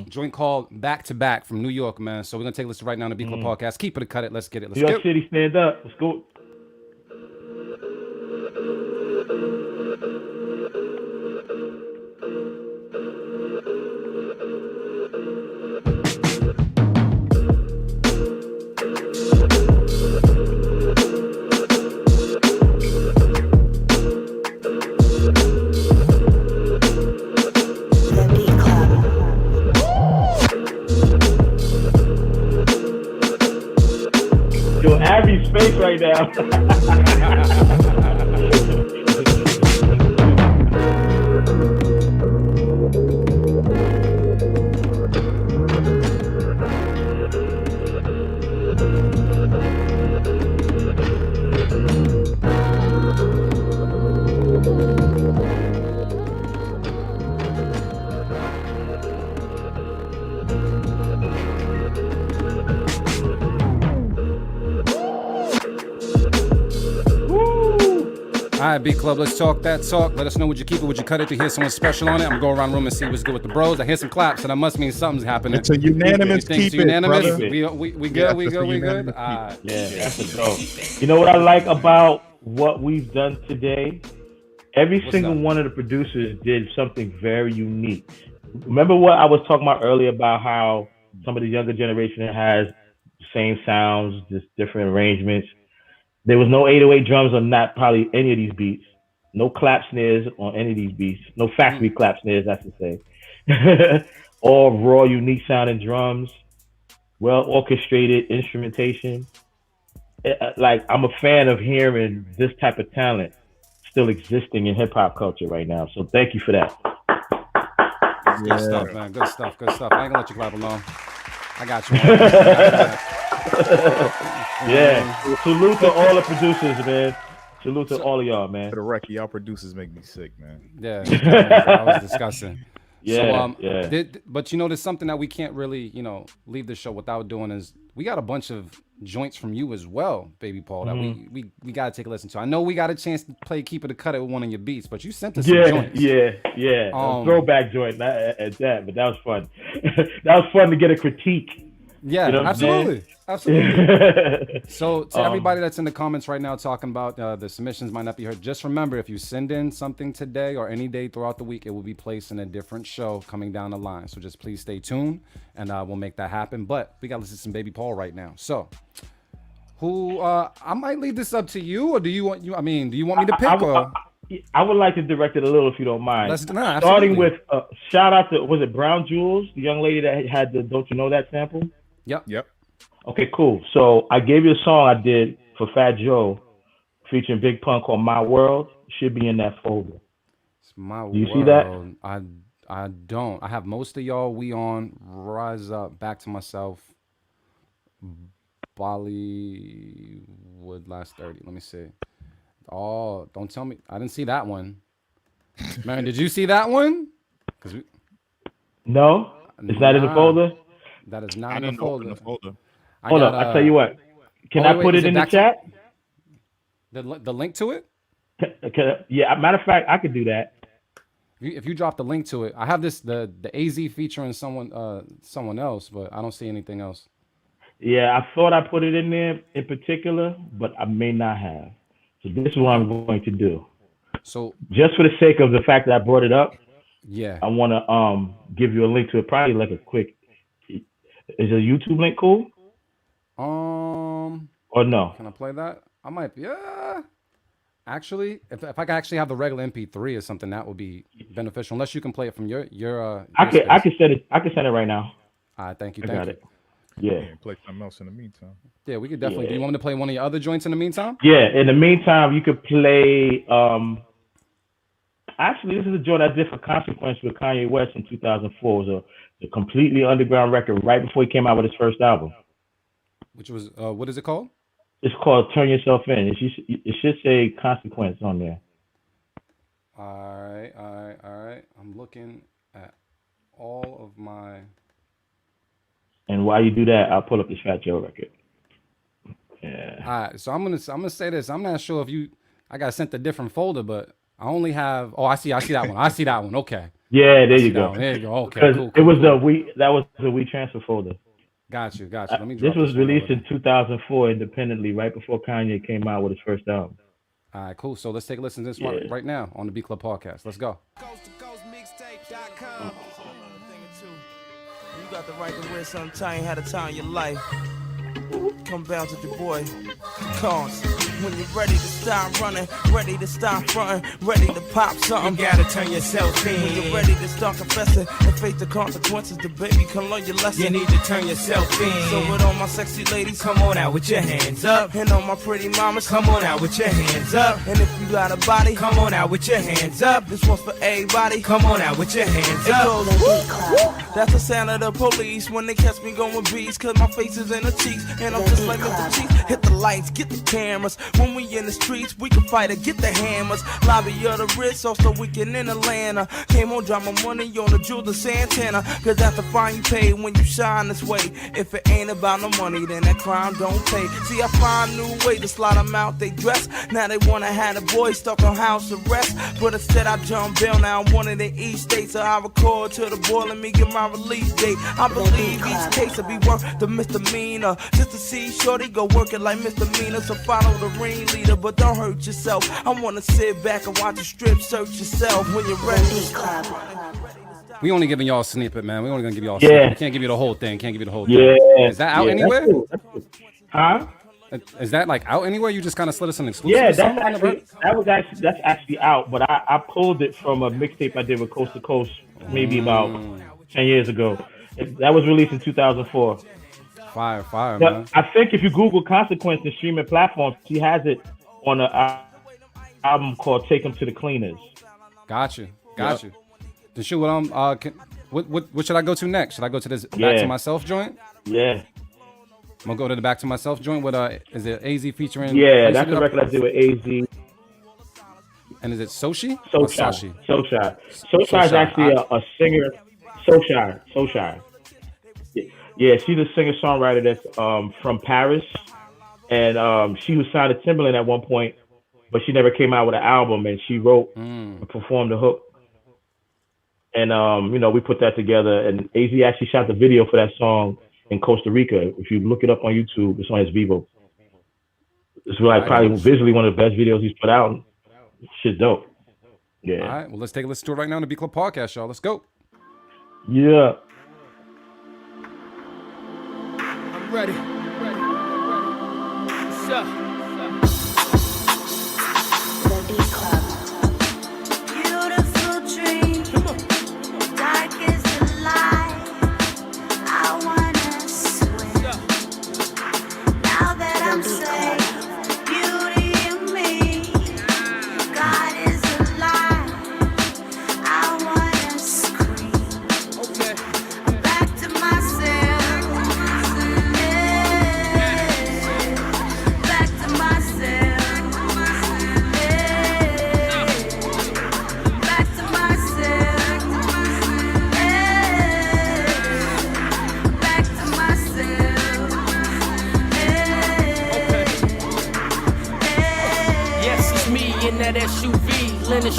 Joint called Back to Back from New York, man. So we're gonna take a listen right now on the Beat Club podcast. Keep it or cut it. Let's get it. Let's New go. York City, stand up. Let's go. The Beat Club. Yo, Abby's face right now. All right, Beat Club, let's talk that talk. Let us know, would you keep it, would you cut it to hear someone special on it? I'm gonna go around the room and see what's good with the bros. I hear some claps, so that must mean something's happening. It's a unanimous You think it's keep it, unanimous? brother. We good, we good? Yeah, that's a dope. You know what I like about what we've done today? Every single one of the producers did something very unique. Remember what I was talking about earlier about how some of the younger generation has the same sounds, just different arrangements. There was no 808 drums on not probably any of these beats. No clap snares on any of these beats. No factory clap snares, that's to say. All raw, unique sounding drums. Well orchestrated instrumentation. Like, I'm a fan of hearing this type of talent still existing in hip hop culture right now. So thank you for that. Good stuff, man. Good stuff. I ain't gonna let you clap along. I got you. Yeah. Salute to all the producers, man. Salute to all of y'all, man. For the record, y'all producers make me sick, man. Yeah, that was disgusting. Yeah, so, but you know, there's something that we can't really, leave the show without doing is we got a bunch of joints from you as well, Baby Paul, that we gotta take a listen to. I know we got a chance to play Keep It or Cut It with one of your beats, but you sent us some joints. Yeah. Throwback joint at that, but that was fun. That was fun to get a critique. Yeah, you know absolutely. So to everybody that's in the comments right now talking about the submissions might not be heard, just remember, if you send in something today or any day throughout the week, it will be placed in a different show coming down the line. So just please stay tuned and we'll make that happen. But we got to listen to some Baby Paul right now. So who I might leave this up to you, or do you want me to pick? I would like to direct it a little if you don't mind. Starting with shout out to, was it Brown Jewels, the young lady that had the Don't You Know That sample? Yep. Okay, cool. So I gave you a song I did for Fat Joe featuring Big Pun called My World. Should be in that folder. It's My World. Do you see that? I don't. I have most of y'all. We on Rise Up, Back to Myself, Bollywood last 30. Let me see. Oh, don't tell me. I didn't see that one. Man, did you see that one? No, it's not in the folder. That is not in the folder. Hold up, I tell you what. Can I put it in the chat? The link to it? Yeah, matter of fact, I could do that. If you drop the link to it, I have the AZ featuring someone else, but I don't see anything else. Yeah, I thought I put it in there in particular, but I may not have. So this is what I'm going to do. So just for the sake of the fact that I brought it up, yeah, I want to give you a link to it. Probably like a quick. Is a YouTube link cool? Or no? Can I play that? I might. Yeah. Actually, if I could actually have the regular MP3 or something, that would be beneficial. Unless you can play it from your I can send it. I can send it right now. All right, thank you. I Thank got you. it. Yeah. Play something else in the meantime. Yeah, we could definitely. Yeah. Do you want me to play one of your other joints in the meantime? Yeah. In the meantime, you could play. Actually, this is a joint I did for Consequence with Kanye West in 2004. It was a completely underground record right before he came out with his first album. Which was what is it called? It's called Turn Yourself In. It should say Consequence on there. All right. I'm looking at all of my. And while you do that, I'll pull up this Fat Joe record. Yeah. All right, so I'm gonna say this. I'm not sure if I got sent a different folder, but I only have. Oh, I see that one. I see that one. Okay. Yeah, there you go. There you go. Okay, cool. It was that was the WeTransfer folder. Got you. Let me. This was released in 2004 independently, right before Kanye came out with his first album. All right, cool. So let's take a listen to this right now on the B Club Podcast. Let's go. CoastToCoastMixtape.com. You got the right to wear something tight, had a time in your life. Come bounce with your boy. Cause when you're ready to start running, ready to start fronting, ready to pop something, you gotta turn yourself in. When you're ready to start confessing and face the consequences, the baby can learn your lesson. You need to turn yourself in. So with all my sexy ladies, come on out with your hands up. And all my pretty mamas, come on out with your hands up. And if you got a body, come on out with your hands up. This one's for everybody, come on out with your hands up. Goes, woo, woo. That's the sound of the police when they catch me going beats, cause my face is in the cheeks. And I'm just like Mr. Chief. Hit the lights, get the cameras. When we in the streets, we can fight or get the hammers. Lobby of the Ritz, also weekend in Atlanta. Came on, drop my money on the jewel to Santana. Cause that's the fine you pay when you shine this way. If it ain't about no money, then that crime don't pay. See, I find a new way to slide them out they dress. Now they wanna have a boy stuck on house arrest. But instead I jump bail, now I'm one in the East States. So I record to the boy, let me get my release date. I believe each case will be worth the misdemeanor. Just to see shorty go working like misdemeanor. So follow the ringleader, but don't hurt yourself. I wanna sit back and watch the strip search yourself when you're ready. We only giving y'all a snippet, man. We only gonna give y'all a snippet. We can't give you the whole thing. Yeah. Is that out anywhere? That's cool. Huh? Is that like out anywhere? You just kind of slid us an exclusive? Yeah, that's actually out. But I pulled it from a mixtape I did with Coast to Coast maybe about 10 years ago. That was released in 2004. Fire, but man. I think if you Google Consequence in streaming platforms, he has it on an album called "Take 'Em to the Cleaners." Got you. Then shoot, what should I go to next? Should I go to this Back to Myself joint? Yeah. I'm gonna go to the Back to Myself joint with is it AZ featuring? Yeah, that's the record I did with AZ. And is it Soshi? Soshi is actually a singer. Soshi. Yeah, she's a singer-songwriter that's from Paris, and she was signed to Timbaland at one point, but she never came out with an album. And she wrote and performed the hook, and we put that together. And AZ actually shot the video for that song in Costa Rica. If you look it up on YouTube, it's on his Vivo. It's like probably visually one of the best videos he's put out. Shit dope. Yeah. All right, well, let's take a listen to it right now on the B Club Podcast, y'all. Let's go. Yeah. I'm ready. What's up? The Beat Club. Beautiful dream. Dark is the light. I wanna swim. Now that I'm safe, beauty in me. God is alive. I wanna scream. I'm back to myself. Yeah.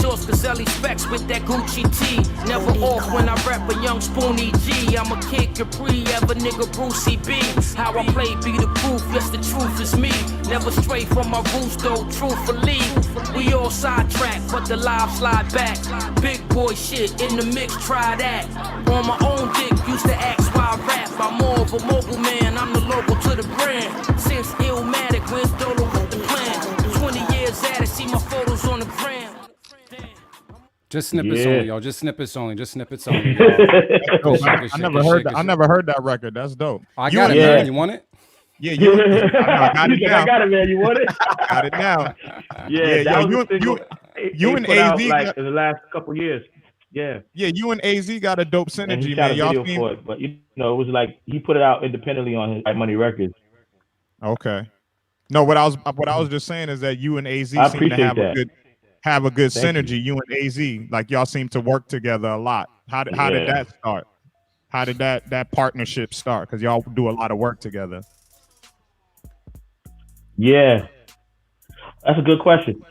shorts, Caselli specs with that Gucci tee. Never off when I rap a young Spoonie G. I'm a kid Capri, ever nigga Brucey B. How I play be the proof, yes the truth is me. Never stray from my roots though, truthfully. We all sidetrack, but the live slide back. Big boy shit in the mix, try that. On my own dick, used to ask why I rap. I'm more of a mobile man, I'm the local to the brand. Since Illmatic, when's Dolo with the plan? 20 years at it, see my photos on the gram. Just snippets only, y'all. Just snippets only. Just snippets only, y'all. I never heard that record. That's dope. I got it, man. You want it? Yeah, I got it now. I got it, man. You want it? Got it now. Yeah, that was you and AZ like in the last couple years. Yeah, you and AZ got a dope synergy, man. Y'all Y'all for it, but it was like he put it out independently on his Money Records. Okay. No, what I was just saying is that you and AZ seem to have a good synergy. You and AZ, like y'all seem to work together a lot. How did that start? How did that partnership start? Because y'all do a lot of work together. Yeah, that's a good question.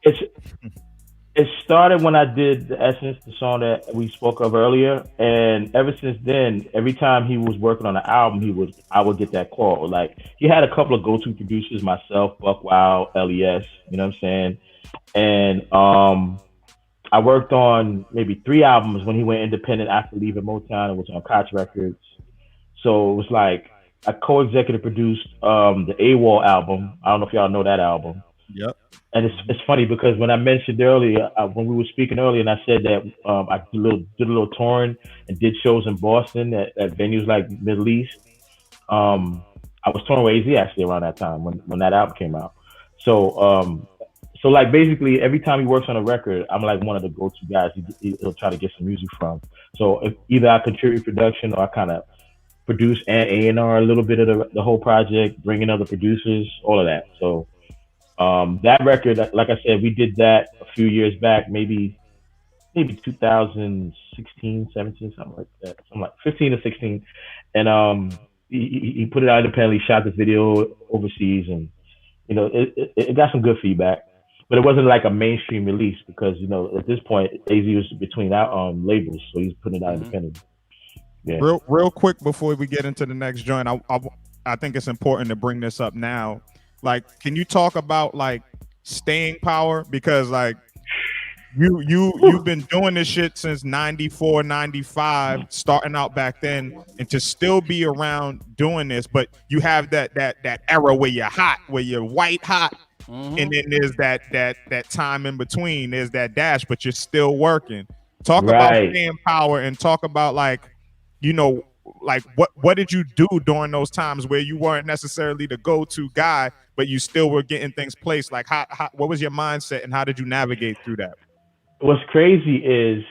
It started when I did the Essence, the song that we spoke of earlier, and ever since then, every time he was working on an album, I would get that call. Like he had a couple of go-to producers, myself, Buck Wild, LES, you know what I'm saying? And I worked on maybe 3 albums when he went independent after leaving Motown. It was on Koch Records. So it was like I co-executive produced the AWOL album. I don't know if y'all know that album. Yep. And it's funny because when I mentioned earlier, when we were speaking earlier, and I said that I did a little touring and did shows in Boston at venues like Middle East. I was touring with AZ actually around that time when that album came out. So like basically every time he works on a record, I'm like one of the go-to guys he'll try to get some music from. So if either I contribute production or I kind of produce and A&R a little bit of the whole project, bring in other producers, all of that. So that record, like I said, we did that a few years back, maybe 2016, 17, something like that, something like 15 or 16. And he put it out independently, shot the video overseas, and it got some good feedback. But it wasn't like a mainstream release because at this point AZ was between our labels, so he's putting it out independently. Yeah. Real quick before we get into the next joint, I think it's important to bring this up now. Like, can you talk about like staying power? Because like you've been doing this shit since 94, 95, starting out back then, and to still be around doing this, but you have that era where you're hot, where you're white hot, and then there's that time in between, there's that dash, but you're still working. Talk about staying power and talk about like, like what did you do during those times where you weren't necessarily the go-to guy, but you still were getting things placed? Like what was your mindset and how did you navigate through that? What's crazy is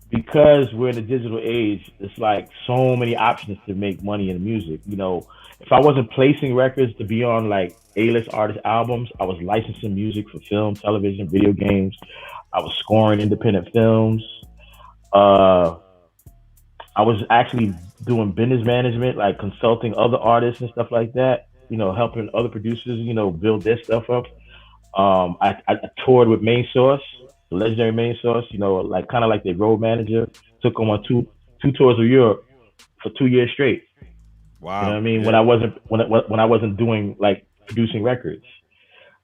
because we're in a digital age, it's like so many options to make money in music. If I wasn't placing records to be on like A-list artist albums, I was licensing music for film, television, video games. I was scoring independent films. I was actually doing business management, like consulting other artists and stuff like that, helping other producers, build their stuff up. I toured with Main Source, the legendary Main Source, like kind of like their road manager. Took them on two tours of Europe for 2 years straight. Wow. You know what I mean? Yeah. When I wasn't doing like producing records.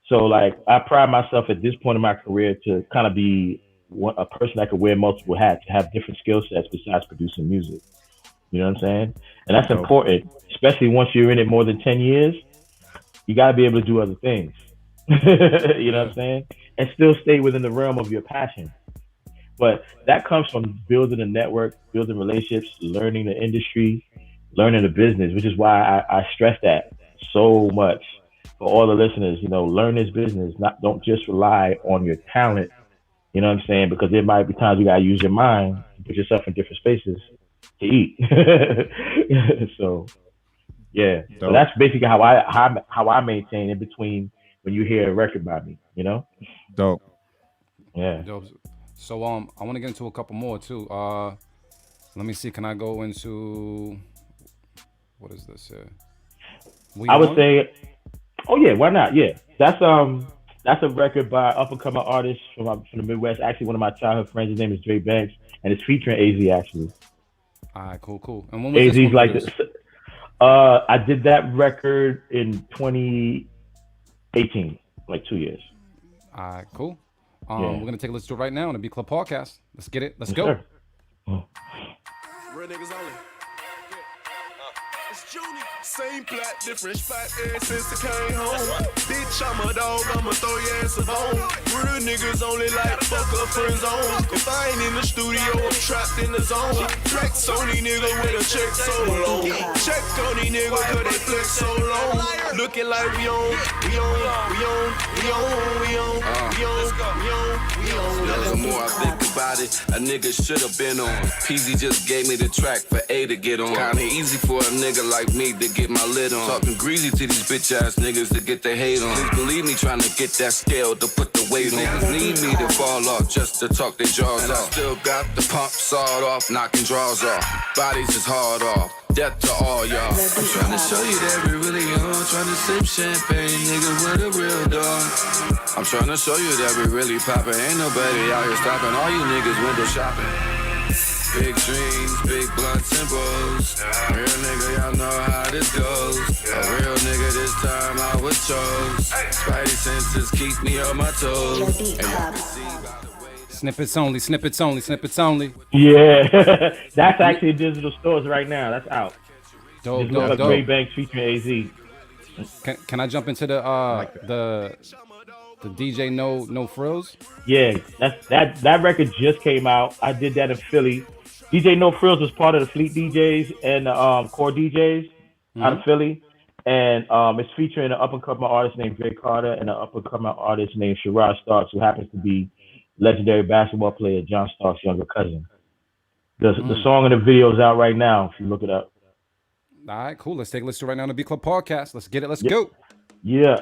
So like I pride myself at this point in my career to kind of be a person that could wear multiple hats, have different skill sets besides producing music. You know what I'm saying? And that's important, especially once you're in it more than 10 years. You got to be able to do other things. You know what I'm saying? And still stay within the realm of your passion. But that comes from building a network, building relationships, learning the industry, learning the business, which is why I stress that so much for all the listeners. Learn this business. Don't just rely on your talent. You know what I'm saying? Because there might be times you gotta use your mind to put yourself in different spaces to eat. So yeah, so that's basically how I maintain in between when you hear a record by me. Dope. Yeah. Dope. So I want to get into a couple more too. Let me see. Can I go into what is this here? I would say, oh yeah, why not? Yeah, that's That's a record by up and coming artist from the Midwest. Actually, one of my childhood friends. His name is Dre Banks, and it's featuring AZ actually. All right, cool. And when was AZ's this one like produced? I did that record in 2018, like 2 years. All right, cool. Yeah. We're gonna take a listen to it right now on the Beat Club podcast. Let's get it. Let's Yes, go. sir. Real niggas only. It's Junie. Same flat, different spot ever since I came home. Bitch, I'm a dog, I'ma throw your ass a bone. Real niggas only like fuck up friend zone. If I ain't in the studio, I'm trapped in the zone. Flex on these niggas with a check so long. Check on these niggas cause they flex so long. Looking like we on. The more I think about it, a nigga should've been on. Peasy just gave me the track for A to get on. Kinda easy for a nigga like me to get my lid on. Talking greasy to these bitch ass niggas to get their hate on. Please believe me, trying to get that scale to put the weight on. Niggas need me to fall off just to talk their jaws off. I still got the pump sawed off, knocking draws off. Bodies is hard off. Death to all y'all. I'm trying to show you that we really on. Trying to sip champagne, nigga, with a real dog. I'm trying to show you that we really poppin'. Ain't nobody out here stopping all you niggas window shopping. Big dreams, big blunt symbols. Real nigga, y'all know how this goes. A real nigga this time I was chose. Spidey senses keep me on my toes. Snippets only. Yeah, that's actually in digital stores right now. That's out. Dope. Dre Banks featuring AZ. Can I jump into the DJ No Frills? Yeah, that record just came out. I did that in Philly. DJ No Frills was part of the Fleet DJs and the Core DJs out of Philly, and it's featuring an up and coming artist named Dre Carter and an up and coming artist named Sherrod Starks, who happens to be legendary basketball player John Starks' younger cousin. The song and the video is out right now. If you look it up. All right, cool. Let's take a listen right now on the Beat Club podcast. Let's get it. Let's go. Yeah.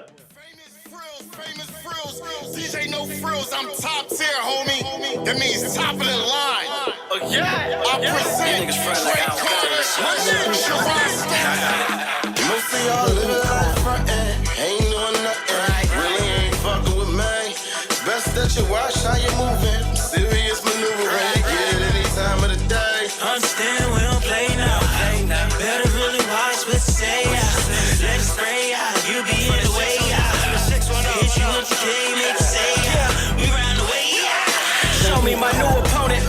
DJ No Frills, I'm top tier, homie. That means top of the line. I present Dre Carter, Sherrod Starks. Most of y'all living life frontin', ain't doing nothing. Really ain't fucking with me. Best that you watch how you moving. Serious maneuvering. Get it any time of the day. Understand we don't play now. Better really watch what you say. Let it spray out. You be in the way out. Hit you with the game, make you say we round the way out. Show me my new opponent.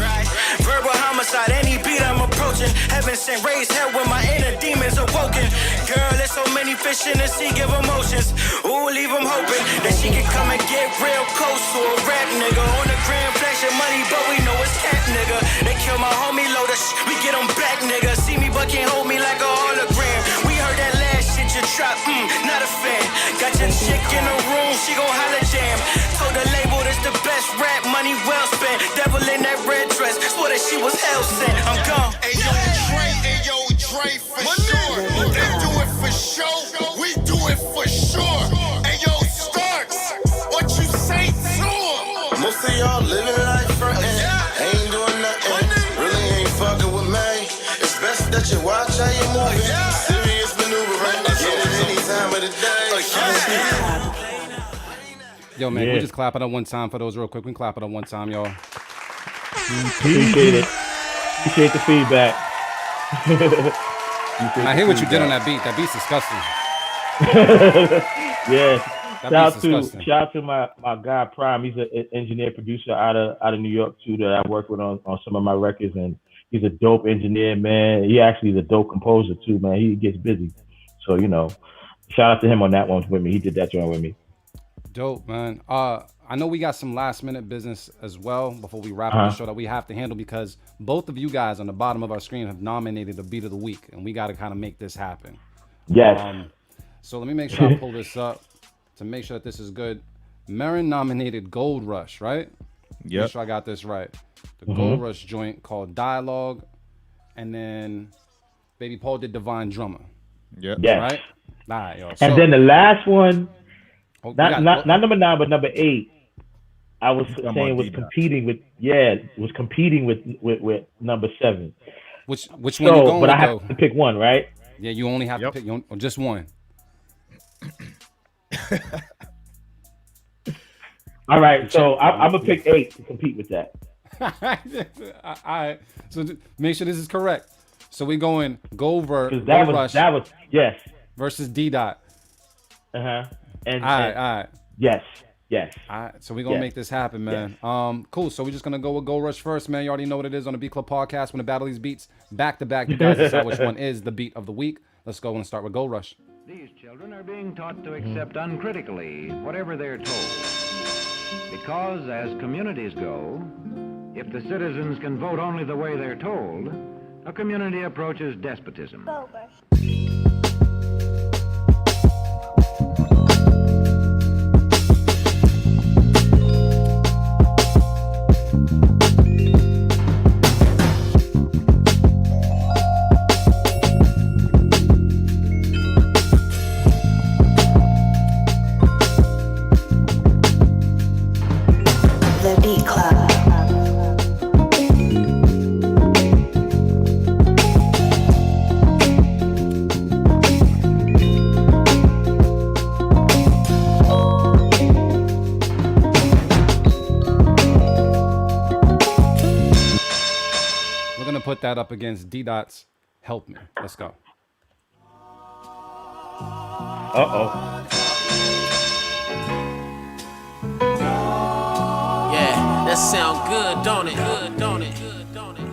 Verbal homicide, any beat I'm approaching. Heaven sent raised hell when my inner demons awoken. Girl, there's so many fish in the sea, give emotions. Ooh, leave them hoping that she can come and get real close to a rap nigga. On the grand flashing money, but we know it's cat nigga. They kill my homie loader, we get them back nigga. See me but can't hold me like a hologram. We heard that last shit you dropped, not a fan. Got your chick in the room, she gon' holla jam. Told the label this the best rap, money well spent. Devil in that red dress, swore that she was hell sent. I'm gone. Ayo, Dre for sure. They do it for show, we do it for sure. Ayo, Starks, what you say to him? Most of y'all living life frontin', ain't doing nothing. Really ain't fucking with me. It's best that you watch how you moving. Serious maneuvering. Get it any time of the day. Yo, man, we just clap it up one time for those real quick. We can clap it up one time, y'all. Appreciate it. Appreciate the feedback. And I hear what you did on that beat. That beat's disgusting. Yeah. Shout out to my guy Prime. He's an engineer producer out of New York too that I work with on some of my records, and he's a dope engineer, man. He actually is a dope composer too, man. He gets busy, so shout out to him on that one with me. He did that joint with me. Dope, man. I know we got some last minute business as well before we wrap up the show that we have to handle, because both of you guys on the bottom of our screen have nominated the beat of the week, and we got to kind of make this happen. Yes. So let me make sure I pull this up to make sure that this is good. Marin nominated Gold Rush, right? Yeah. Make sure I got this right. The Gold Rush joint called Dialogue, and then Baby Paul did Divine Drummer. Yeah. Yes. Right? All right, y'all. And then the last one, not number 9, but number 8. I was saying was competing with number 7. Which one you going but with, I have to pick one, right? Yeah, you only have to pick just one. All right, so I'm gonna pick 8 to compete with that. All right. So make sure this is correct. So we going Gold Rush. That was yes versus D Dot. And all right. Yes. All right. So we're gonna make this happen, man. Cool. So we're just gonna go with Gold Rush first, man. You already know what it is on the Beat Club podcast. When the battle these beats back to back, you guys decide which one is the beat of the week. Let's go and start with Gold Rush. These children are being taught to accept uncritically whatever they're told. Because as communities go, if the citizens can vote only the way they're told, a community approaches despotism. The Beat Club. We're gonna put that up against D Dot's Help Me. Let's go. Yeah, that sound good, don't it? Good, don't it? Good, don't it?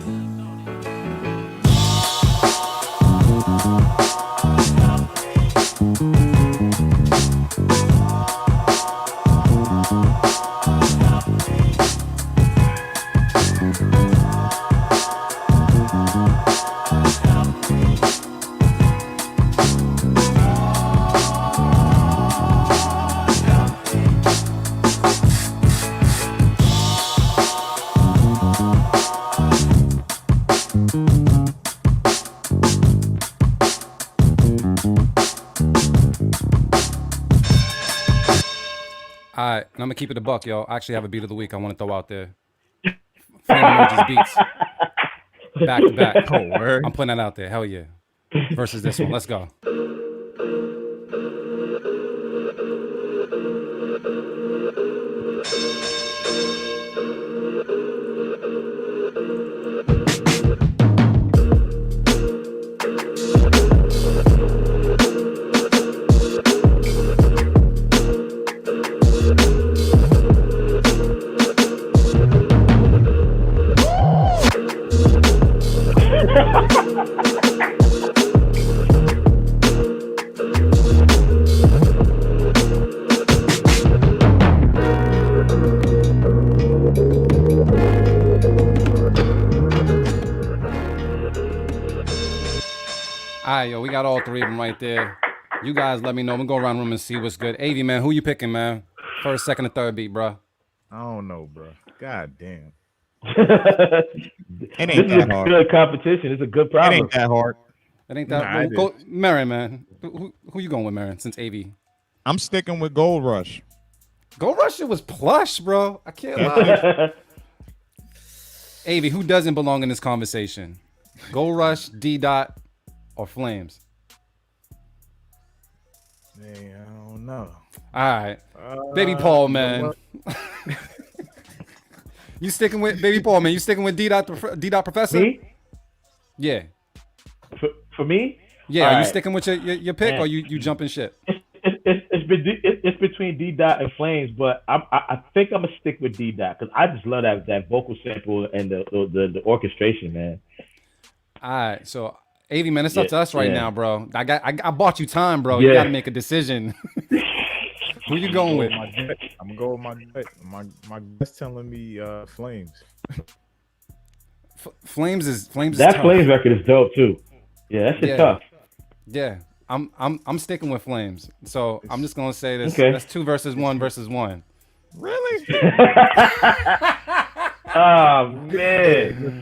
All right, and I'm gonna keep it a buck, yo. I actually have a beat of the week I want to throw out there. Beatminerz beats back to back. Oh, word. I'm putting that out there. Hell yeah. Versus this one. Let's go. All right, yo, we got all three of them right there. You guys let me know. We'll go around the room and see what's good. AV, man, who you picking, man? First, second, and third beat, bro. I don't know, bro. God damn. It ain't that hard. Good competition. It's a good problem. It ain't that hard. It ain't that. Nah, go, Marin, man. Who you going with, Marin? Since AV, I'm sticking with Gold Rush. Gold Rush, it was plush, bro. I can't lie. AV, who doesn't belong in this conversation? Gold Rush, D Dot, or Flames? Man, I don't know. All right, Baby Paul, man. You sticking with Baby Paul, man? You sticking with D Dot Professor? Me? Yeah. For me? Yeah. All Are you right. sticking with your pick, or you jumping shit? It's between D Dot and Flames, but I think I'm gonna stick with D Dot because I just love that vocal sample and the orchestration, man. All right, so AV, man, it's up to us right now, bro. I bought you time, bro. You gotta make a decision. Who you going with? I'm gonna go with my gut. My gut's telling me Flames. Flames is that tough. Flames record is dope too. Yeah, that's just tough. Yeah, I'm sticking with Flames. So I'm just gonna say this. Okay. That's 2 versus 1 versus 1. Really? Oh man.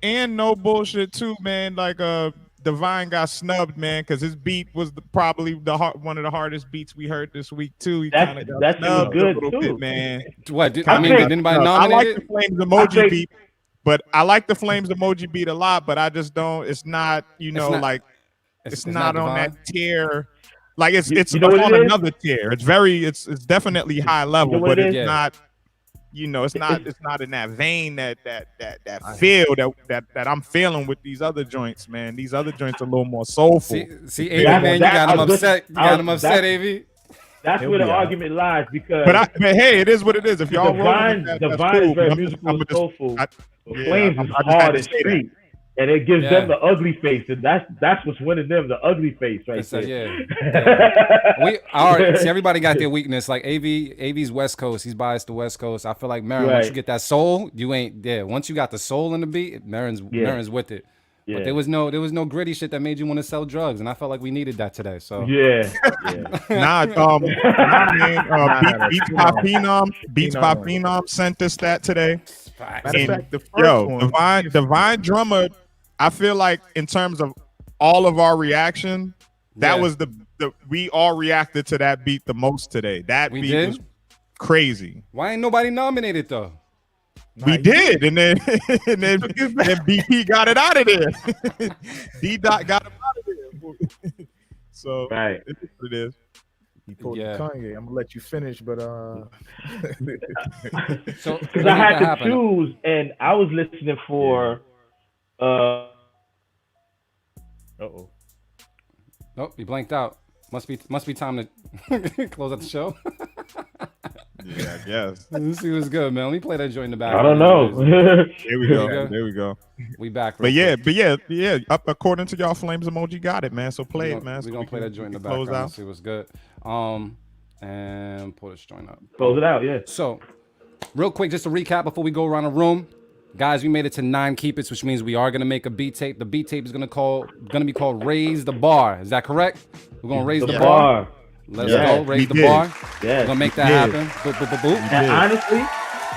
And no bullshit too, man. Like Divine got snubbed, man, because his beat was probably one of the hardest beats we heard this week too. He kind of got snubbed good a little too. bit, man. What? Did anybody nominate I like it? the Flames emoji beat, but I like the Flames emoji beat a lot. But I just don't. It's not, it's not on Divine? that tier. Like it's You know what on it is? another tier. It's definitely high level, what but it it's is? not. It's not in that vein that feel that I'm feeling with these other joints, man. These other joints are a little more soulful. See, AV, man, you got him upset. You got him upset, AV. That's where the argument lies because. But hey, it is what it is. If y'all rolling with that, that's Divine cool, is very but musical I'm and just- soulful. I- Flames I is just had hard to and say that. street, and it gives Yeah. them the ugly face, and that's what's winning them, the ugly face right So, there. We all right. See, everybody got their weakness. Like AV's West Coast. He's biased to West Coast. I feel like Marin, once you Right. get that soul, you ain't there. Once you got the soul in the beat, Marin's with it. Yeah. But there was no gritty shit that made you want to sell drugs, and I felt like we needed that today. So yeah. Nah, man, Beats by Phenom sent us that today. Matter of And, fact, the first one, Divine Drummer, I feel like in terms of all of our reaction, that was the we all reacted to that beat the most today. That We beat did? was crazy. why ain't nobody nominated though? We did, and then BP got it out of there. D Dot got him out of there. So Right. it is what it is. He pulled Yeah. Kanye. I'm gonna let you finish, but So Because I had to choose, and I was listening for. Uh-oh. Nope, he blanked out. Must be time to close out the show. Yeah, I guess. This was good, man. Let me play that joint in the back. I don't know. There we go. There we go. We back. But yeah. Up according to y'all, Flames emoji got it, man. So play it, man. We're gonna play that joint in the back. Close out. See what's good. And pull this joint up. Close it out, yeah. So, real quick, just to recap before we go around the room, guys, we made it to 9 keep it's, which means we are gonna make a beat tape. The beat tape is gonna be called Raise the Bar. Is that correct? We're gonna raise the bar. Let's go, raise the bar. Yeah, we're gonna make that happen. Boop, boop, boop, boop. And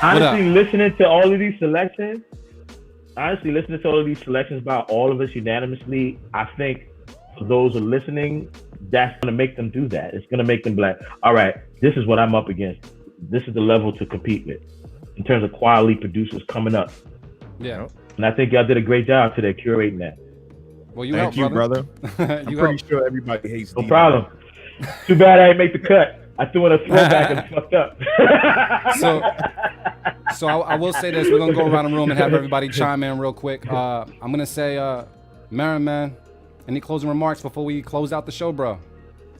honestly, listening to all of these selections, by all of us unanimously, I think for those who are listening, that's gonna make them do that. It's gonna make them be like, all right, this is what I'm up against. This is the level to compete with in terms of quality producers coming up. Yeah. And I think y'all did a great job today curating that. Well, you Thank you, brother. I'm pretty sure everybody hates No D-Dot. problem. Too bad I didn't make the cut. I threw in a throwback and fucked up. So I will say this. We're going to go around the room and have everybody chime in real quick. I'm going to say, Marin, man, any closing remarks before we close out the show, bro?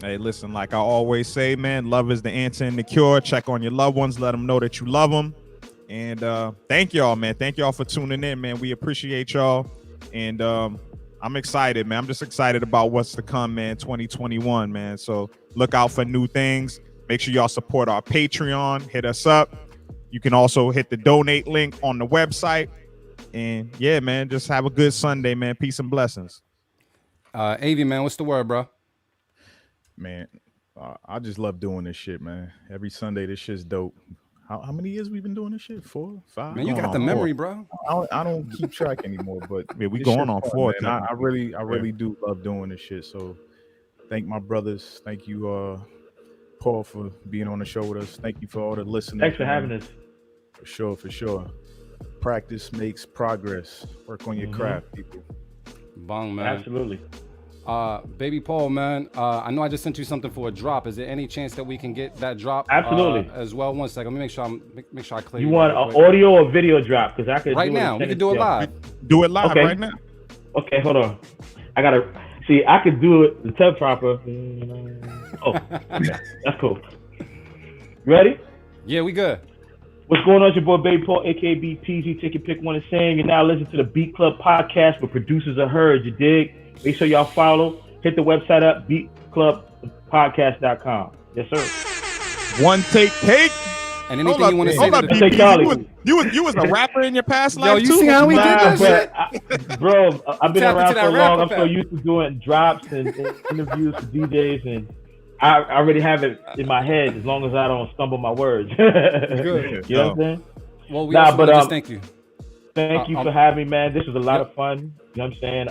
Hey, listen, like I always say, man, love is the answer and the cure. Check on your loved ones. Let them know that you love them. And thank y'all, man. Thank y'all for tuning in, man. We appreciate y'all. And I'm excited, man. I'm just excited about what's to come, man. 2021, man. So look out for new things. Make sure y'all support our Patreon. Hit us up. You can also hit the donate link on the website. And yeah, man, just have a good Sunday, man. Peace and blessings. AV, man, what's the word, bro? Man, I just love doing this shit, man. Every Sunday, this shit's dope. How many years we've been doing this shit? 4, 5? Man, you got the memory, bro. I don't keep track anymore, but yeah, we this going shit's on fun, 4. man. I really do love doing this shit. So thank my brothers. Thank you, Paul, for being on the show with us. Thank you for all the listeners. Thanks for having us. For sure. Practice makes progress. Work on your craft, people. Bong, man. Absolutely. Baby Paul, man, I know I just sent you something for a drop. Is there any chance that we can get that drop? Absolutely. As well. 1 second. Let me make sure I clear. You want an audio or video drop? Because I could right do it now. We can do it live. Do it live Okay. right now. Okay, hold on. I gotta see. I could do it the tub proper. Oh, okay. That's cool. You ready? Yeah, we good. What's going on? It's your boy Baby Paul, aka BPZ. Take your pick one and saying you're now listening to the Beat Club podcast where producers are heard. You dig? Make sure y'all follow. Hit the website up, beatclubpodcast.com. Yes, sir. One take. And anything you want to say to the BB, you was a rapper in your past life you too? see how we did that shit? Bro, I've been Tap around into for that long. I'm rapper so used to doing drops and interviews for DJs, and I already have it in my head as long as I don't stumble my words. Good. You know what I'm saying? Well, we also just thank you. Thank you for having me, man. This was a lot of fun. You know what I'm saying?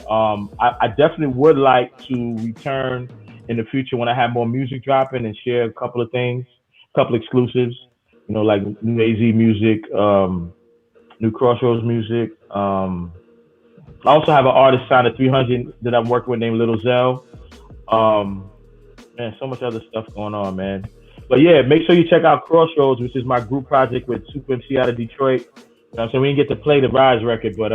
I definitely would like to return in the future when I have more music dropping and share a couple of things, a couple exclusives, you know, like new AZ music, new Crossroads music. I also have an artist signed at 300 that I'm working with named Little Zell. Man, so much other stuff going on, man. But yeah, make sure you check out Crossroads, which is my group project with Super MC out of Detroit. You know what I'm saying? We didn't get to play the Rise record, but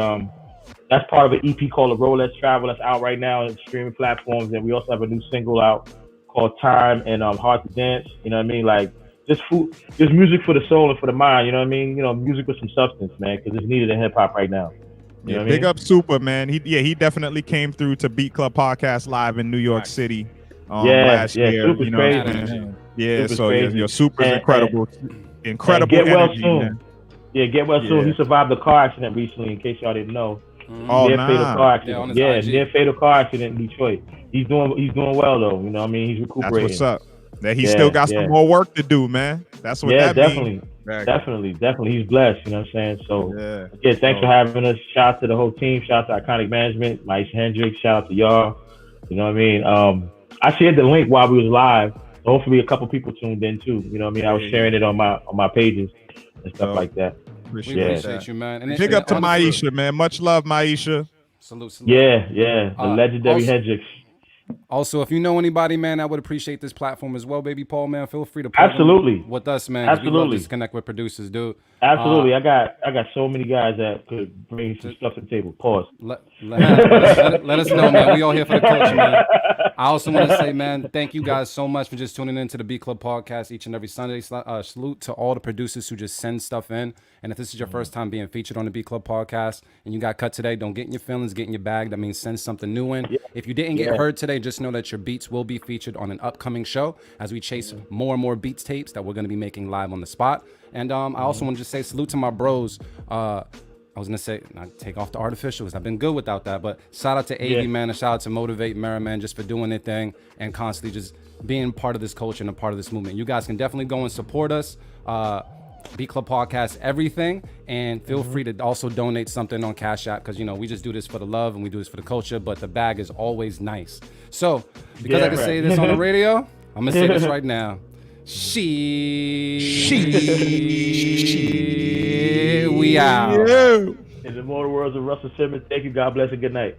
that's part of an EP called The Road Let's Travel that's out right now on streaming platforms. And we also have a new single out called Time and Hard to Dance. You know what I mean? Like just music for the soul and for the mind. You know what I mean? You know, music with some substance, man, because it's needed in hip hop right now. You know what I Big mean? up Super, man. He definitely came through to Beat Club Podcast live in New York City last year. Super's you know, crazy. yeah. Super's So crazy. your Super's And- incredible, incredible get well energy, soon. man. Yeah, get well soon. Yeah. He survived a car accident recently, in case y'all didn't know. Oh, Near nah. fatal car Yeah, accident. on his Yeah, IG. near fatal car accident in Detroit. He's doing well though. You know what I mean? He's That's recuperating. what's up. That he Yeah, still got yeah. some more work to do, man. That's what Yeah, that definitely. means. Definitely. He's blessed, you know what I'm saying? So Yeah. thanks for having us. Shout out to the whole team. Shout out to Iconic Management, Mike Hendricks. Shout out to y'all. You know what I mean? I shared the link while we was live. So hopefully a couple people tuned in too. You know what I mean? I was sharing it on my pages and stuff like that. We appreciate you, man. And Big up to honestly, Maisha, man. Much love, Maisha. Salute. Yeah. The legendary also- Hendricks. Also, if you know anybody, man, that would appreciate this platform as well, Baby Paul, man, feel free to plug them Absolutely. with us, man. 'Cause we love Absolutely. to connect with producers, dude. Absolutely. I got so many guys that could bring some stuff to the table. Pause. Let us know, man. We all here for the culture, man. I also want to say, man, thank you guys so much for just tuning into the Beat Club podcast each and every Sunday. Salute to all the producers who just send stuff in. And if this is your first time being featured on the Beat Club podcast and you got cut today, don't get in your feelings, get in your bag. That means send something new in. If you didn't get heard today, just know that your beats will be featured on an upcoming show as we chase more and more beats tapes that we're going to be making live on the spot. And I also want to just say salute to my bros. I was gonna say not take off the artificials. I've been good without that, but shout out to AV, man, and shout out to Motivate Mara, man, just for doing their thing and constantly just being part of this culture and a part of this movement. You guys can definitely go and support us. Beat Club Podcast, everything, and feel free to also donate something on Cash App because we just do this for the love and we do this for the culture, but the bag is always nice. So because I can say this on the radio, I'm gonna say this right now. We out. In the mortal worlds of Russell Simmons, thank you. God bless and good night.